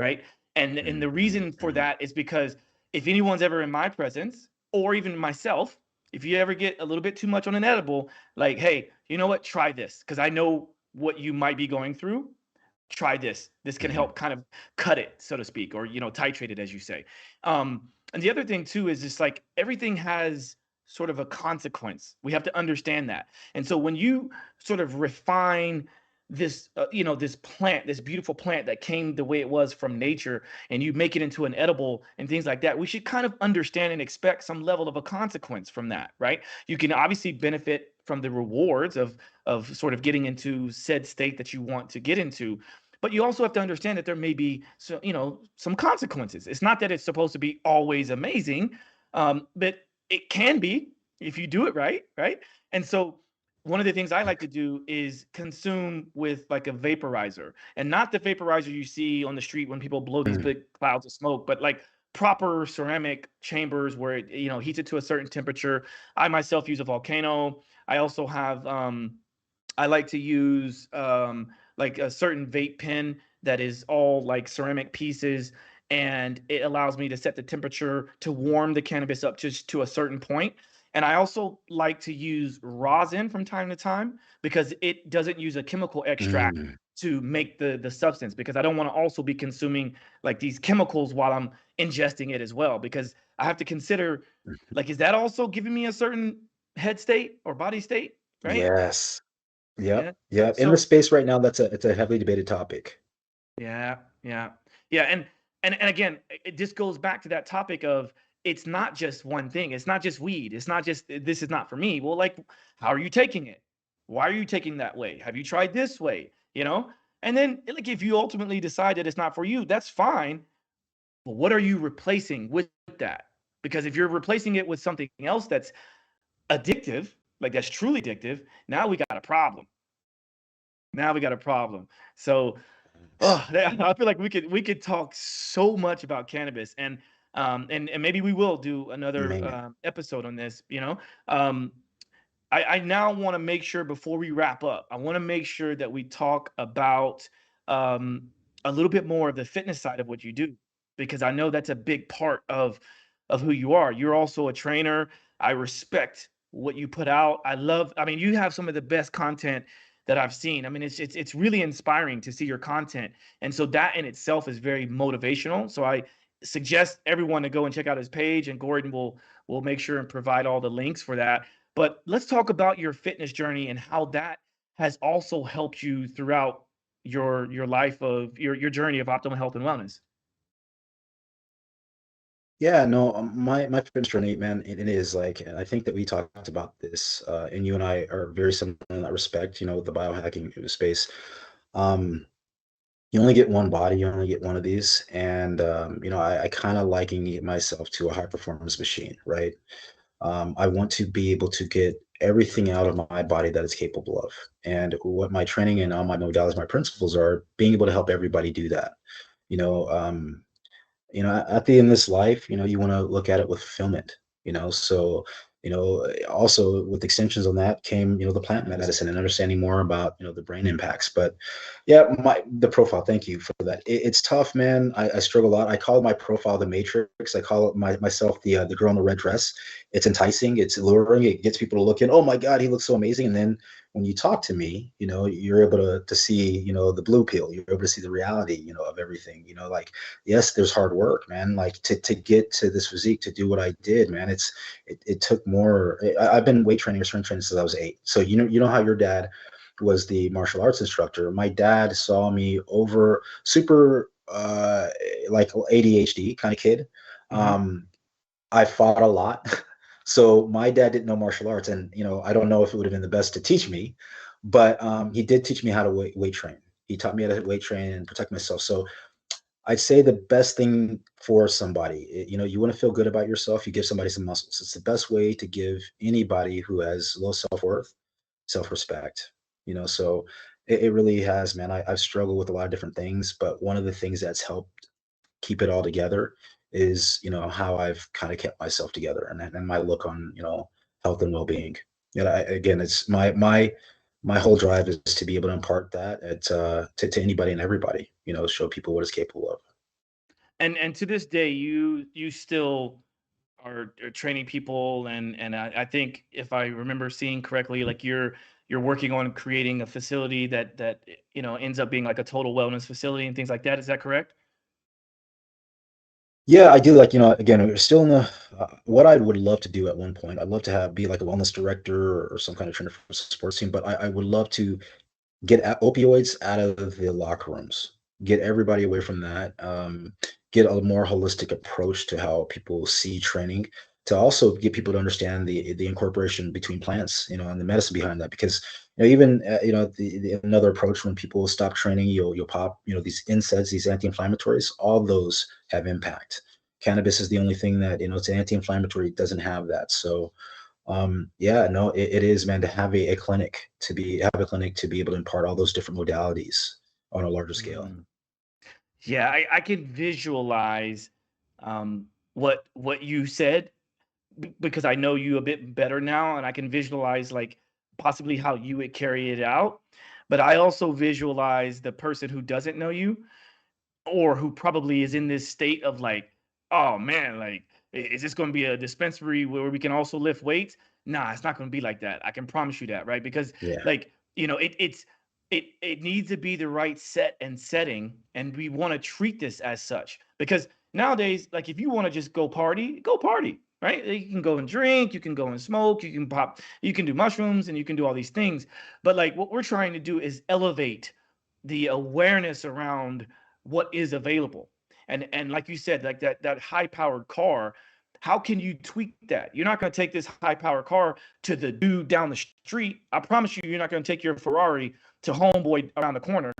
right? And the reason for Mhm. that is because if anyone's ever in my presence, or even myself, if you ever get a little bit too much on an edible, like, hey, you know what? Try this because I know what you might be going through. Try this. This can Mhm. help kind of cut it, so to speak, or titrate it, as you say. And the other thing too is just like everything has sort of a consequence. We have to understand that. And so when you sort of refine this, this plant, this beautiful plant that came the way it was from nature, and you make it into an edible and things like that, we should kind of understand and expect some level of a consequence from that, right? You can obviously benefit from the rewards of sort of getting into said state that you want to get into, but you also have to understand that there may be some consequences. It's not that it's supposed to be always amazing, but it can be if you do it right, right? And so one of the things I like to do is consume with like a vaporizer, and not the vaporizer you see on the street when people blow these Mhm. big clouds of smoke, but like proper ceramic chambers where it heats it to a certain temperature. I myself use a volcano. I also have I like to use like a certain vape pen that is all like ceramic pieces, and it allows me to set the temperature to warm the cannabis up just to a certain point. And I also like to use rosin from time to time because it doesn't use a chemical extract Mhm. to make the substance, because I don't want to also be consuming like these chemicals while I'm ingesting it as well, because I have to consider, like, is that also giving me a certain head state or body state, right? Yes. Yeah. Yep. So Yep. In the so space right now, it's a heavily debated topic. yeah, yeah. Yeah, and again, it just goes back to that topic of it's not just one thing. It's not just weed. It's not just this is not for me. Well, like, how are you taking it? Why are you taking that way? Have you tried this way? And then like if you ultimately decide that it's not for you, that's fine. But what are you replacing with that? Because if you're replacing it with something else that's addictive, like that's truly addictive, now we got a problem. Now we got a problem. So, oh, I feel like we could talk so much about cannabis, and maybe we will do another Man. episode on this. Um, I now want to make sure before we wrap up, I want to make sure that we talk about um, a little bit more of the fitness side of what you do, because I know that's a big part of who you are. You're also a trainer. I respect what you put out. I mean, you have some of the best content that I've seen. I mean, it's really inspiring to see your content, and so that in itself is very motivational. So I suggest everyone to go and check out his page, and Gordon will make sure and provide all the links for that. But let's talk about your fitness journey and how that has also helped you throughout your life of your journey of optimal health and wellness. Yeah, no, my fitness journey, man, it is like, and I think that we talked about this, and you and I are very similar in that respect, with the biohacking space. Um, you only get one body, you only get one of these. And, I kind of liken myself to a high performance machine, right? I want to be able to get everything out of my body that it's capable of. And what my training and all my modalities, my principles are being able to help everybody do that. You know, at the end of this life, you want to look at it with fulfillment. So Also with extensions on that came, the plant medicine and understanding more about, the brain impacts. But yeah, the profile, thank you for that. It's tough, man. I struggle a lot. I call my profile the Matrix. I call it myself the girl in the red dress. It's enticing, it's alluring, it gets people to look in. Oh my God, he looks so amazing. And then when you talk to me, you're able to see, the blue pill. You're able to see the reality, of everything. Like, yes, there's hard work, man. Like to get to this physique, to do what I did, man. It took more. I've been weight training or strength training since I was 8. So you know how your dad was the martial arts instructor. My dad saw me over super like ADHD kind of kid. Hmm. I fought a lot. So my dad didn't know martial arts, and I don't know if it would have been the best to teach me, but he did teach me how to weight train. He taught me how to weight train and protect myself. So I'd say the best thing for somebody, you want to feel good about yourself, you give somebody some muscles. It's the best way to give anybody who has low self-worth, self-respect. So it really has, man. I've struggled with a lot of different things, but one of the things that's helped keep it all together is, how I've kind of kept myself together and my look on, health and well-being. Again, it's my whole drive is to be able to impart that to anybody and everybody, show people what it's capable of. And to this day, you still are training people, and I think if I remember seeing correctly, like you're working on creating a facility that ends up being like a total wellness facility and things like that. Is that correct? Yeah, I do. Like, again, we're still in the what I would love to do at one point. I'd love to be like a wellness director or some kind of trainer for a sports team, but I would love to get opioids out of the locker rooms, get everybody away from that, get a more holistic approach to how people see training, to also get people to understand the incorporation between plants, and the medicine behind that. Because even another approach, when people stop training, you'll pop these NSAIDs, these anti-inflammatories. All those have impact. Cannabis is the only thing that it's an anti-inflammatory, it doesn't have that. So yeah, no, it is, man, to have a clinic, have a clinic to be able to impart all those different modalities on a larger scale. Mm. Yeah, I can visualize what you said, because I know you a bit better now, and I can visualize like possibly how you would carry it out. But I also visualize the person who doesn't know you, or who probably is in this state of like, oh man, like, is this going to be a dispensary where we can also lift weights? Nah, it's not going to be like that. I can promise you that, right? Because Yeah, like, it needs to be the right set and setting, and we want to treat this as such. Because nowadays, like, if you want to just go party, right? You can go and drink, you can go and smoke, you can pop, you can do mushrooms, and you can do all these things. But like, what we're trying to do is elevate the awareness around what is available. And like you said, like that high powered car, how can you tweak that? You're not going to take this high powered car to the dude down the street. I promise you, you're not going to take your Ferrari to homeboy around the corner.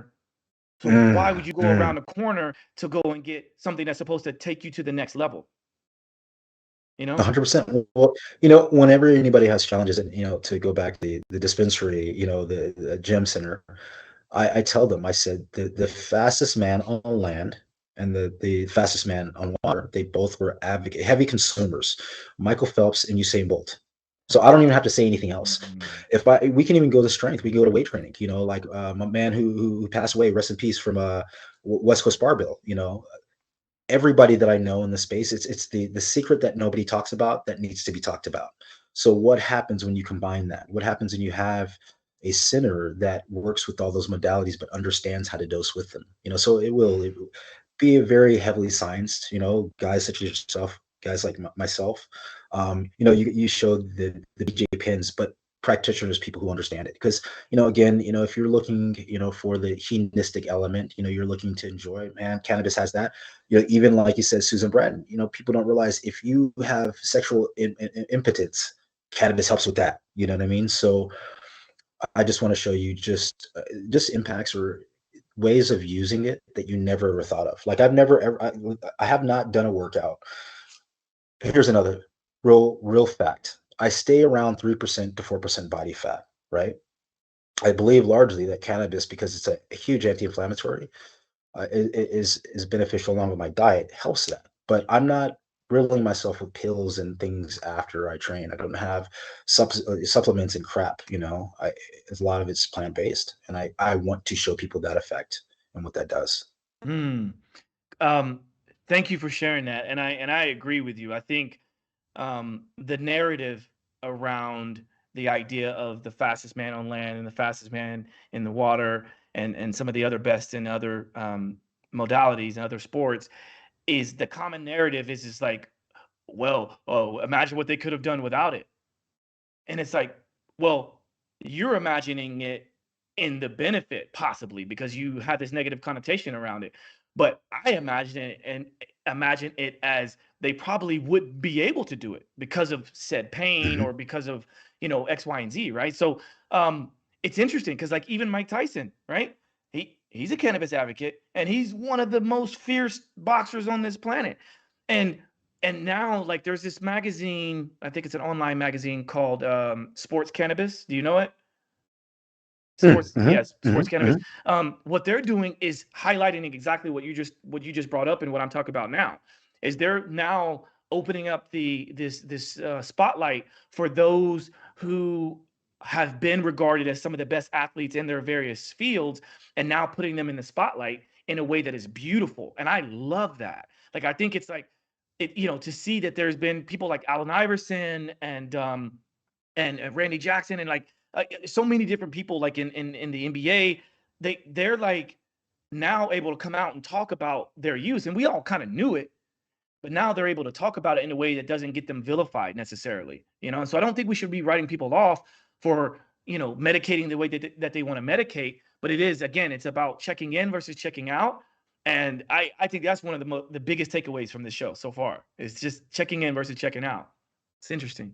So why would you go mm. around the corner to go and get something that's supposed to take you to the next level? You know? 100%. Well, whenever anybody has challenges, and to go back to the dispensary, the gym center, I tell them, I said, the fastest man on land and the fastest man on water, they both were heavy consumers, Michael Phelps and Usain Bolt. So I don't even have to say anything else. Mm. We can even go to strength, we can go to weight training. Like my man who passed away, rest in peace, from West Coast Barbell. Everybody that I know in the space, it's the secret that nobody talks about that needs to be talked about. So what happens when you combine that? What happens when you have a center that works with all those modalities but understands how to dose with them? So it will be a very heavily scienced, guys such as yourself, guys like myself. You showed the BJ pins, but practitioners, people who understand it. Because, again, if you're looking, for the hedonistic element, you're looking to enjoy, man, cannabis has that. Even like you said, Susan Bratton, people don't realize, if you have sexual impotence, cannabis helps with that. You know what I mean? So I just want to show you just impacts or ways of using it that you never ever thought of. Like, I've never ever, I have not done a workout. Here's another real fact. I stay around 3% to 4% body fat, right? I believe largely that cannabis, because it's a huge anti-inflammatory, is beneficial along with my diet, helps that. But I'm not riddling myself with pills and things after I train. I don't have supplements and crap. A lot of it's plant based, and I want to show people that effect and what that does. Hmm. Um, Thank you for sharing that, and I agree with you. I think the narrative around the idea of the fastest man on land and the fastest man in the water, and some of the other best in other modalities and other sports, is the common narrative is like, well, oh, imagine what they could have done without it. And it's like, well, you're imagining it in the benefit possibly because you have this negative connotation around it. But I imagine it as they probably would be able to do it because of said pain Mhm. or because of, X, Y, and Z, right? So it's interesting because like even Mike Tyson, right? He's a cannabis advocate and he's one of the most fierce boxers on this planet. And now like there's this magazine, I think it's an online magazine called Sports Cannabis. Do you know it? Sports, Mhm, yes, Sports mhm, Cannabis. mhm. What they're doing is highlighting exactly what you just brought up and what I'm talking about now. Is they're now opening up this spotlight for those who have been regarded as some of the best athletes in their various fields, and now putting them in the spotlight in a way that is beautiful. And I love that. Like I think it's like to see that there's been people like Allen Iverson and Randy Jackson and like so many different people like in the NBA, they're like now able to come out and talk about their use, and we all kind of knew it, but now they're able to talk about it in a way that doesn't get them vilified necessarily, And so I don't think we should be writing people off for medicating the way that they want to medicate, but it is, again, it's about checking in versus checking out. And I think that's one of the biggest takeaways from this show so far is just checking in versus checking out. It's interesting.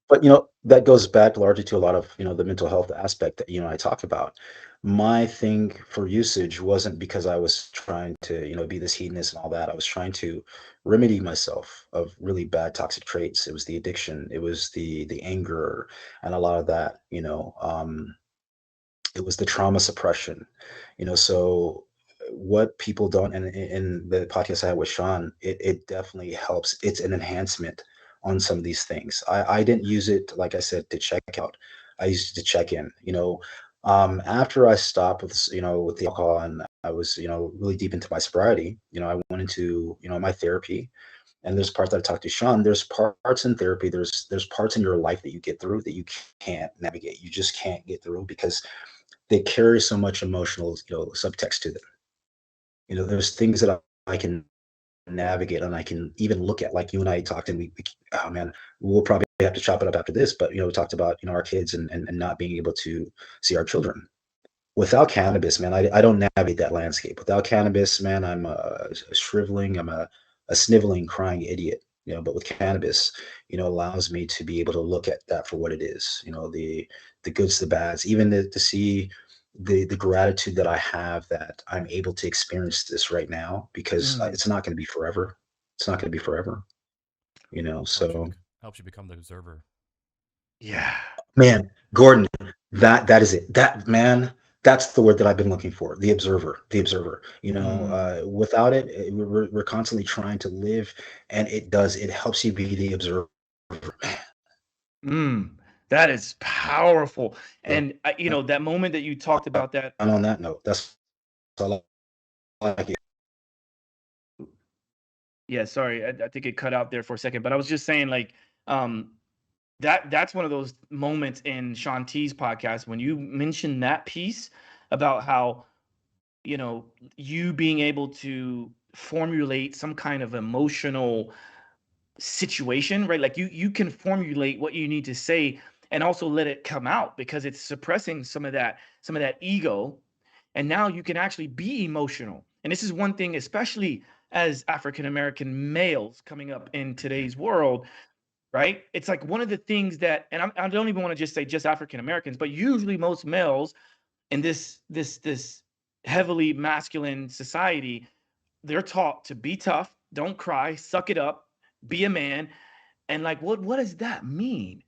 But that goes back largely to a lot of the mental health aspect that I talk about. My thing for usage wasn't because I was trying to be this hedonist and all that. I was trying to remedy myself of really bad toxic traits. It was the addiction, it was the anger, and a lot of that. It was the trauma suppression. So what people don't, and in the podcast I had with Sean, it definitely helps. It's an enhancement on some of these things. I didn't use it, like I said, to check out. I used it to check in. After I stopped with the alcohol, and I was really deep into my sobriety. I went into my therapy, and there's parts that I talked to Sean. There's parts in therapy. There's parts in your life that you get through that you can't navigate. You just can't get through because they carry so much emotional subtext to them. There's things that I can navigate and I can even look at, like you and I talked, and we oh man, we'll probably have to chop it up after this, but we talked about our kids and not being able to see our children without cannabis. Man, I don't navigate that landscape without cannabis. Man, I'm a shriveling, I'm a sniveling, crying idiot. But with cannabis, allows me to be able to look at that for what it is. The goods, the bads, even to see the gratitude that I have that I'm able to experience this right now, because Mm, it's not going to be forever. It's not going to be forever. So Helps you become the observer. yeah. man, Gordon, that is it. That man, that's the word that I've been looking for. The observer, the observer. Mm. Without it, we're constantly trying to live, and it helps you be the observer. Man, That is powerful. so, And that moment that you talked about that. and on that note, that's all I like. Yeah, sorry, I think it cut out there for a second, but I was just saying, like, um, that's one of those moments in Sean T's podcast when you mentioned that piece about how you being able to formulate some kind of emotional situation, right? Like you can formulate what you need to say and also let it come out because it's suppressing some of that ego, and now you can actually be emotional. And this is one thing, especially as African American males coming up in today's world, right? It's like one of the things that, and I don't even want to just say just African Americans, but usually most males in this heavily masculine society, they're taught to be tough, don't cry, suck it up, be a man. And like, what does that mean?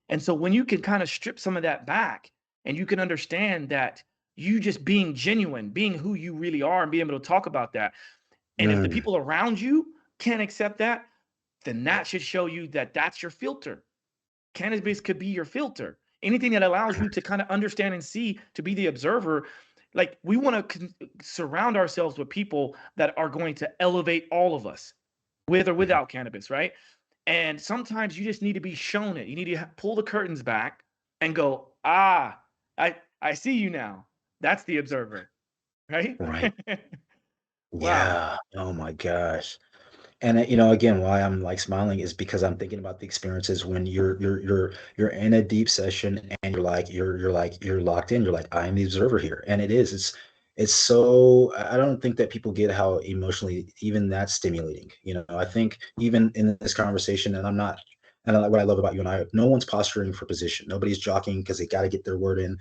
And so when you can kind of strip some of that back and you can understand that you just being genuine, being who you really are and being able to talk about that. And if the Mm, people around you can't accept that, then that should show you that that's your filter. Cannabis could be your filter. Anything that allows you to kind of understand and see, to be the observer. Like, we want to surround ourselves with people that are going to elevate all of us, with or without cannabis, right? And sometimes you just need to be shown it. You need to pull the curtains back and go, ah, I see you now. That's the observer, right? Right. Wow. Yeah. Oh my gosh. And again, why I'm like smiling is because I'm thinking about the experiences when you're in a deep session and you're locked in. You're like, I'm the observer here, and it's so I don't think that people get how emotionally even that's stimulating. I think even in this conversation, and I'm not, and what I love about you and I, no one's posturing for position. Nobody's jockeying because they got to get their word in.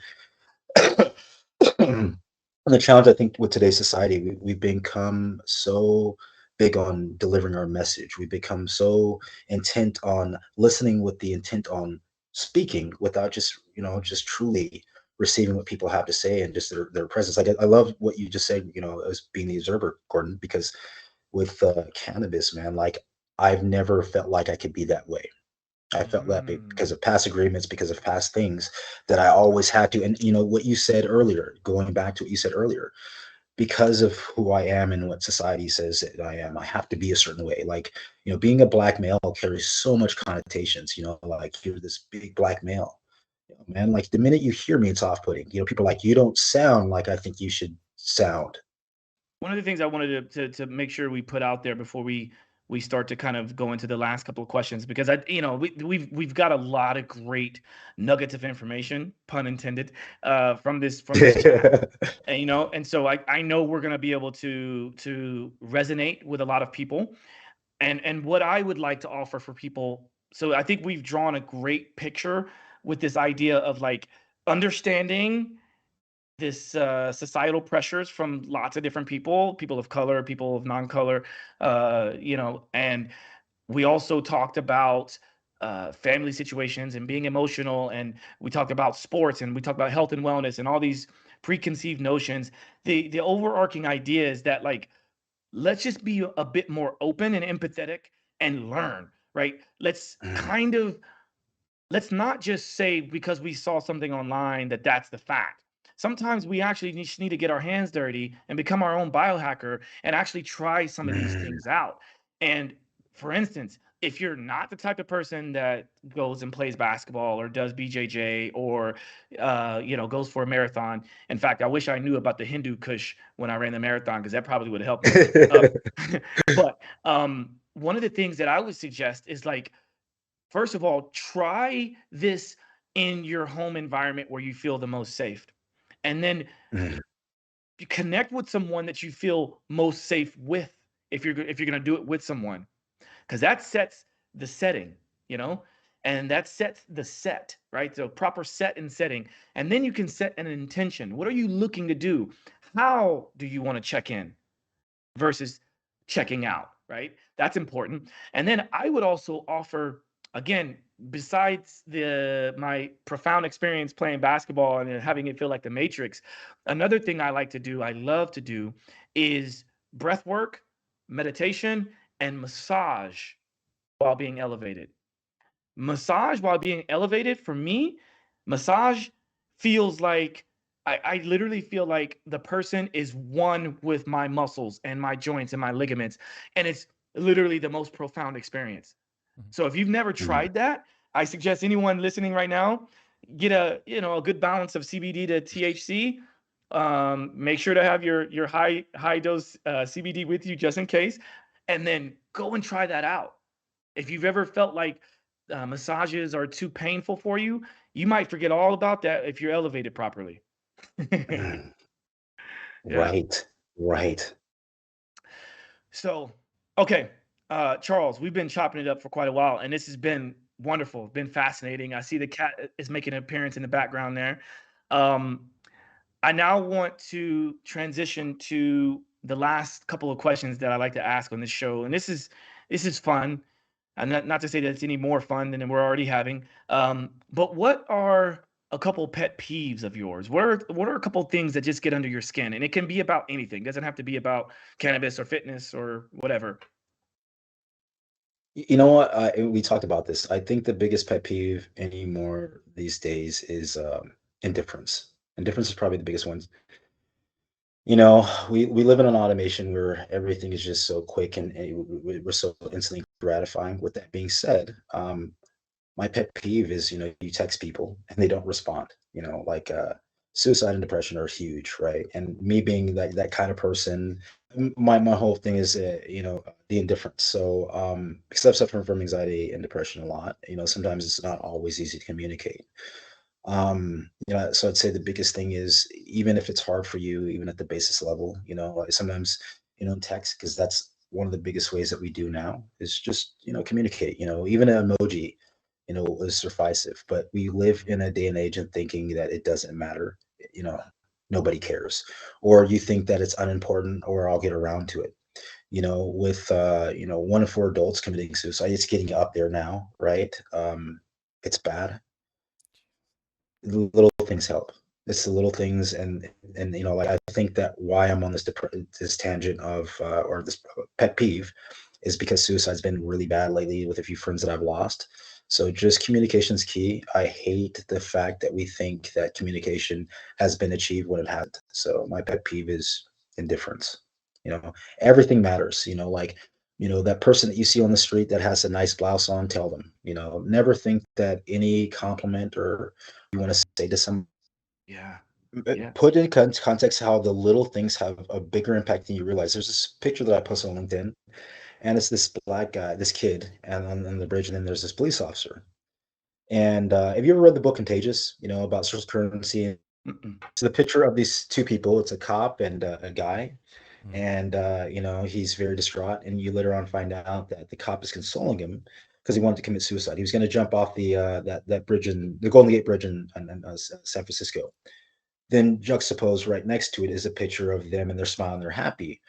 And the challenge, I think, with today's society, we've become so big on delivering our message. We've become so intent on listening with the intent on speaking without just truly receiving what people have to say and just their presence. Like, I love what you just said, as being the observer, Gordon, because with cannabis, man, like, I've never felt like I could be that way. I felt that because Mm. of past agreements, because of past things that I always had to. And what you said earlier, going back to what you said earlier, because of who I am and what society says that I am, I have to be a certain way. Like, being a black male carries so much connotations, like you're this big black male. Man, like the minute you hear me, it's off-putting. People are like, you don't sound like I think you should sound. One of the things I wanted to make sure we put out there before we start to kind of go into the last couple of questions, because we've got a lot of great nuggets of information, pun intended, from this chat. And and so I know we're going to be able to resonate with a lot of people. And what I would like to offer for people, so I think we've drawn a great picture with this idea of like understanding this societal pressures from lots of different people of color, people of non-color, and we also talked about family situations and being emotional, and we talked about sports, and we talked about health and wellness, and all these preconceived notions. The overarching idea is that, like, let's just be a bit more open and empathetic and learn, right? Mm, Let's not just say because we saw something online that that's the fact. Sometimes we actually just need to get our hands dirty and become our own biohacker and actually try some of these mm, things out. And for instance, if you're not the type of person that goes and plays basketball or does BJJ or goes for a marathon. In fact, I wish I knew about the Hindu Kush when I ran the marathon, because that probably would have helped me. But one of the things that I would suggest is, like, first of all, try this in your home environment where you feel the most safe. And then mm, you connect with someone that you feel most safe with, if you're going to do it with someone, because that sets the setting, you know, and that sets the set, right? So proper set and setting. And then you can set an intention. What are you looking to do? How do you want to check in versus checking out, right? That's important. And then I would also offer, again, besides my profound experience playing basketball and having it feel like the Matrix, another thing I love to do, is breath work, meditation, and massage while being elevated. Massage while being elevated, for me, massage feels like I literally feel like the person is one with my muscles and my joints and my ligaments. And it's literally the most profound experience. Mhm. So if you've never mm. tried that, I suggest anyone listening right now get a good balance of CBD to THC. Make sure to have your high dose CBD with you just in case, and then go and try that out. If you've ever felt like massages are too painful for you, you might forget all about that if you're elevated properly. Mm. Yeah. Right. Right. So, okay, Charles, we've been chopping it up for quite a while, and this has been wonderful, been fascinating. I see the cat is making an appearance in the background there. Um, I now want to transition to the last couple of questions that I like to ask on this show, and this is fun, and not to say that it's any more fun than we're already having. But what are a couple pet peeves of yours? What are a couple things that just get under your skin? And it can be about anything. It doesn't have to be about cannabis or fitness or whatever. You know what? We talked about this. I think the biggest pet peeve anymore these days is indifference. Indifference is probably the biggest one. We live in an automation where everything is just so quick and we're so instantly gratifying. With that being said, my pet peeve is, you text people and they don't respond. Like suicide and depression are huge, right? And me being that kind of person, my whole thing is, the indifference. So, because I've suffered from anxiety and depression a lot, sometimes it's not always easy to communicate. So I'd say the biggest thing is, even if it's hard for you, even at the basis level, like sometimes, text, because that's one of the biggest ways that we do now is just, communicate, even an emoji, is sufficient. But we live in a day and age of thinking that it doesn't matter, you know, nobody cares, or you think that it's unimportant, or I'll get around to it. With, 1 in 4 adults committing suicide, it's getting up there now, right? It's bad. The little things help. It's the little things, and like, I think that why I'm on this tangent of, or this pet peeve, is because suicide's been really bad lately with a few friends that I've lost. So just communication's key. I hate the fact that we think that communication has been achieved when it hasn't. So my pet peeve is indifference. You know, everything matters. Like, that person that you see on the street that has a nice blouse on, tell them. Never think that any compliment or you want to say to some, Yeah. Yeah. put in context how the little things have a bigger impact than you realize. There's this picture that I posted on LinkedIn, and it's this black guy, this kid, and on the bridge, and then there's this police officer. And have you ever read the book Contagious? About social currency. Mm-mm. So the picture of these two people, it's a cop and a guy, Mm. and he's very distraught. And you later on find out that the cop is consoling him because he wanted to commit suicide. He was going to jump off that bridge, in the Golden Gate Bridge in San Francisco. Then juxtaposed right next to it is a picture of them, and they're smiling, they're happy.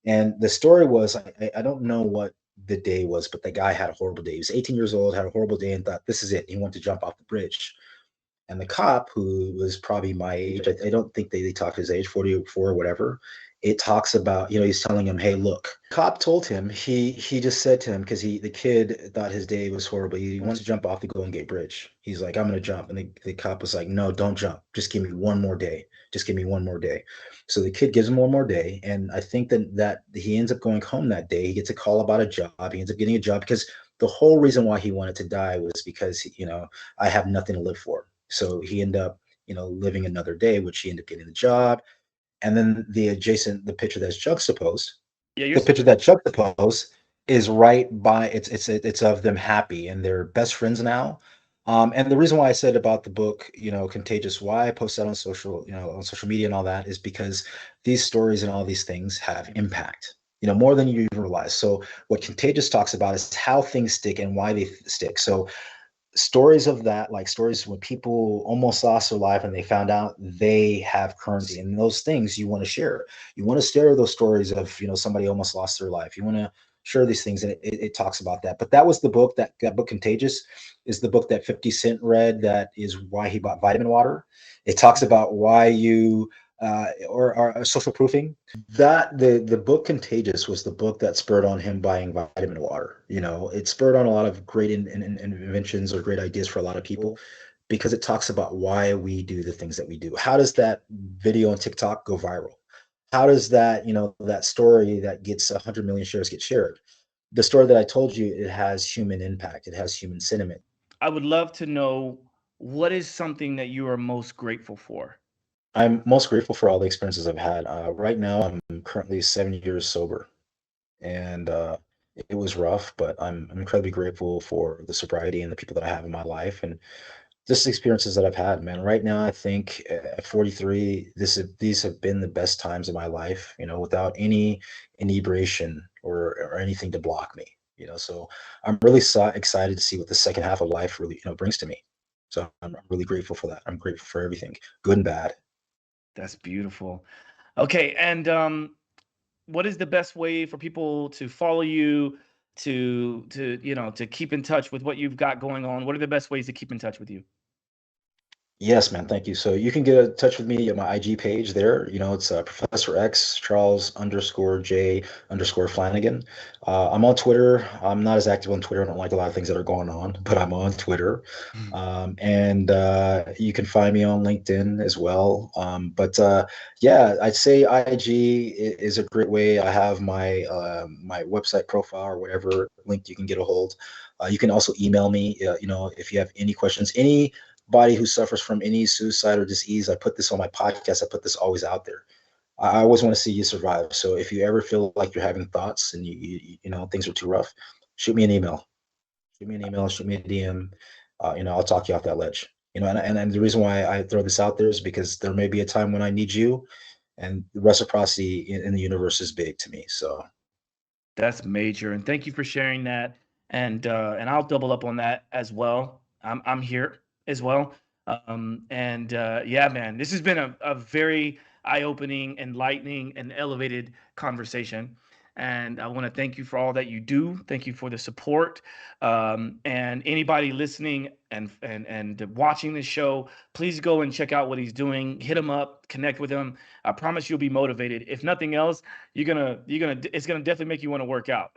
And the story was, I don't know what the day was, but the guy had a horrible day. He was 18 years old, had a horrible day, and thought, this is it. He wanted to jump off the bridge. And the cop, who was probably my age, I don't think they talked his age, 44 or whatever. It talks about, he's telling him, hey, look. Cop told him, he just said to him, because the kid thought his day was horrible. He wants to jump off the Golden Gate Bridge. He's like, I'm gonna jump. And the cop was like, no, don't jump. Just give me one more day. Just give me one more day. So the kid gives him one more day. And I think that he ends up going home that day. He gets a call about a job. He ends up getting a job because the whole reason why he wanted to die was because, I have nothing to live for. So he ended up, living another day, which he ended up getting the job. And then the picture that's juxtaposed, Yeah, you're the picture that juxtaposed is right by, it's of them happy and they're best friends now. And the reason why I said about the book, Contagious, why I post that on social media and all that, is because these stories and all these things have impact, more than you even realize. So what Contagious talks about is how things stick and why they stick. So stories of that, like stories when people almost lost their life and they found out they have currency, and those things you want to share. You want to share those stories of, somebody almost lost their life. You want to share these things, and it talks about that. But that was the book, that book Contagious is the book that 50 Cent read. That is why he bought vitamin water. It talks about why you or social proofing. That the book Contagious was the book that spurred on him buying vitamin water. It spurred on a lot of great inventions or great ideas for a lot of people, because it talks about why we do the things that we do. How does that video on TikTok go viral? How does that, that story that gets 100 million shares get shared? The story that I told you, it has human impact. It has human sentiment. I would love to know, what is something that you are most grateful for? I'm most grateful for all the experiences I've had. Right now, I'm currently 7 years sober, and it was rough, but I'm incredibly grateful for the sobriety and the people that I have in my life, and just the experiences that I've had, man. Right now, I think at 43, these have been the best times of my life, without any inebriation or anything to block me. So I'm really excited to see what the second half of life really, brings to me. So I'm really grateful for that. I'm grateful for everything, good and bad. That's beautiful. Okay, and what is the best way for people to follow you, to keep in touch with what you've got going on? What are the best ways to keep in touch with you? Yes, man. Thank you. So you can get in touch with me at my IG page there. It's Professor X Charles underscore J underscore Flanagan. I'm on Twitter. I'm not as active on Twitter. I don't like a lot of things that are going on, but I'm on Twitter. And you can find me on LinkedIn as well. But yeah, I'd say IG is a great way. I have my website profile or whatever link you can get a hold. You can also email me, if you have any questions, anybody who suffers from any suicide or disease. I put this on my podcast. I put this always out there. I always want to see you survive. So if you ever feel like you're having thoughts and things are too rough, shoot me an email. Shoot me an email. Shoot me a DM. I'll talk you off that ledge. And the reason why I throw this out there is because there may be a time when I need you, and the reciprocity in the universe is big to me. So That's major, and thank you for sharing that. And I'll double up on that as well. I'm here as well. Yeah, man, this has been a very eye-opening, enlightening, and elevated conversation. And I want to thank you for all that you do. Thank you for the support. And anybody listening and watching this show, please go and check out what he's doing. Hit him up, connect with him. I promise you'll be motivated. If nothing else, it's gonna definitely make you want to work out.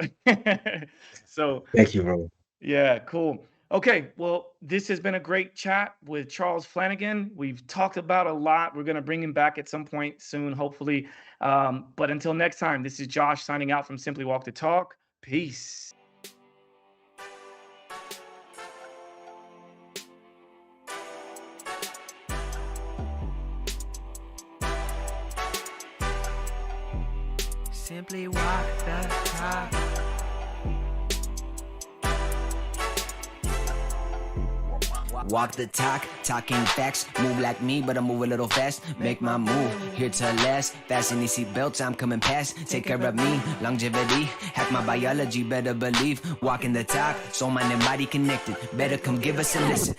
So thank you, bro. yeah, cool. Okay, well, this has been a great chat with Charles Flanagan. We've talked about a lot. We're going to bring him back at some point soon, hopefully. But until next time, this is Josh signing out from Simply Walk the Talk. Peace. Simply walk the talk. Walk the talk, talking facts. Move like me, but I move a little fast. Make my move, here to last. Fasten these seatbelts, I'm coming past. Take care of me, longevity. Hack my biology, better believe. Walking the talk, soul, mind, and body connected. Better come give us a listen.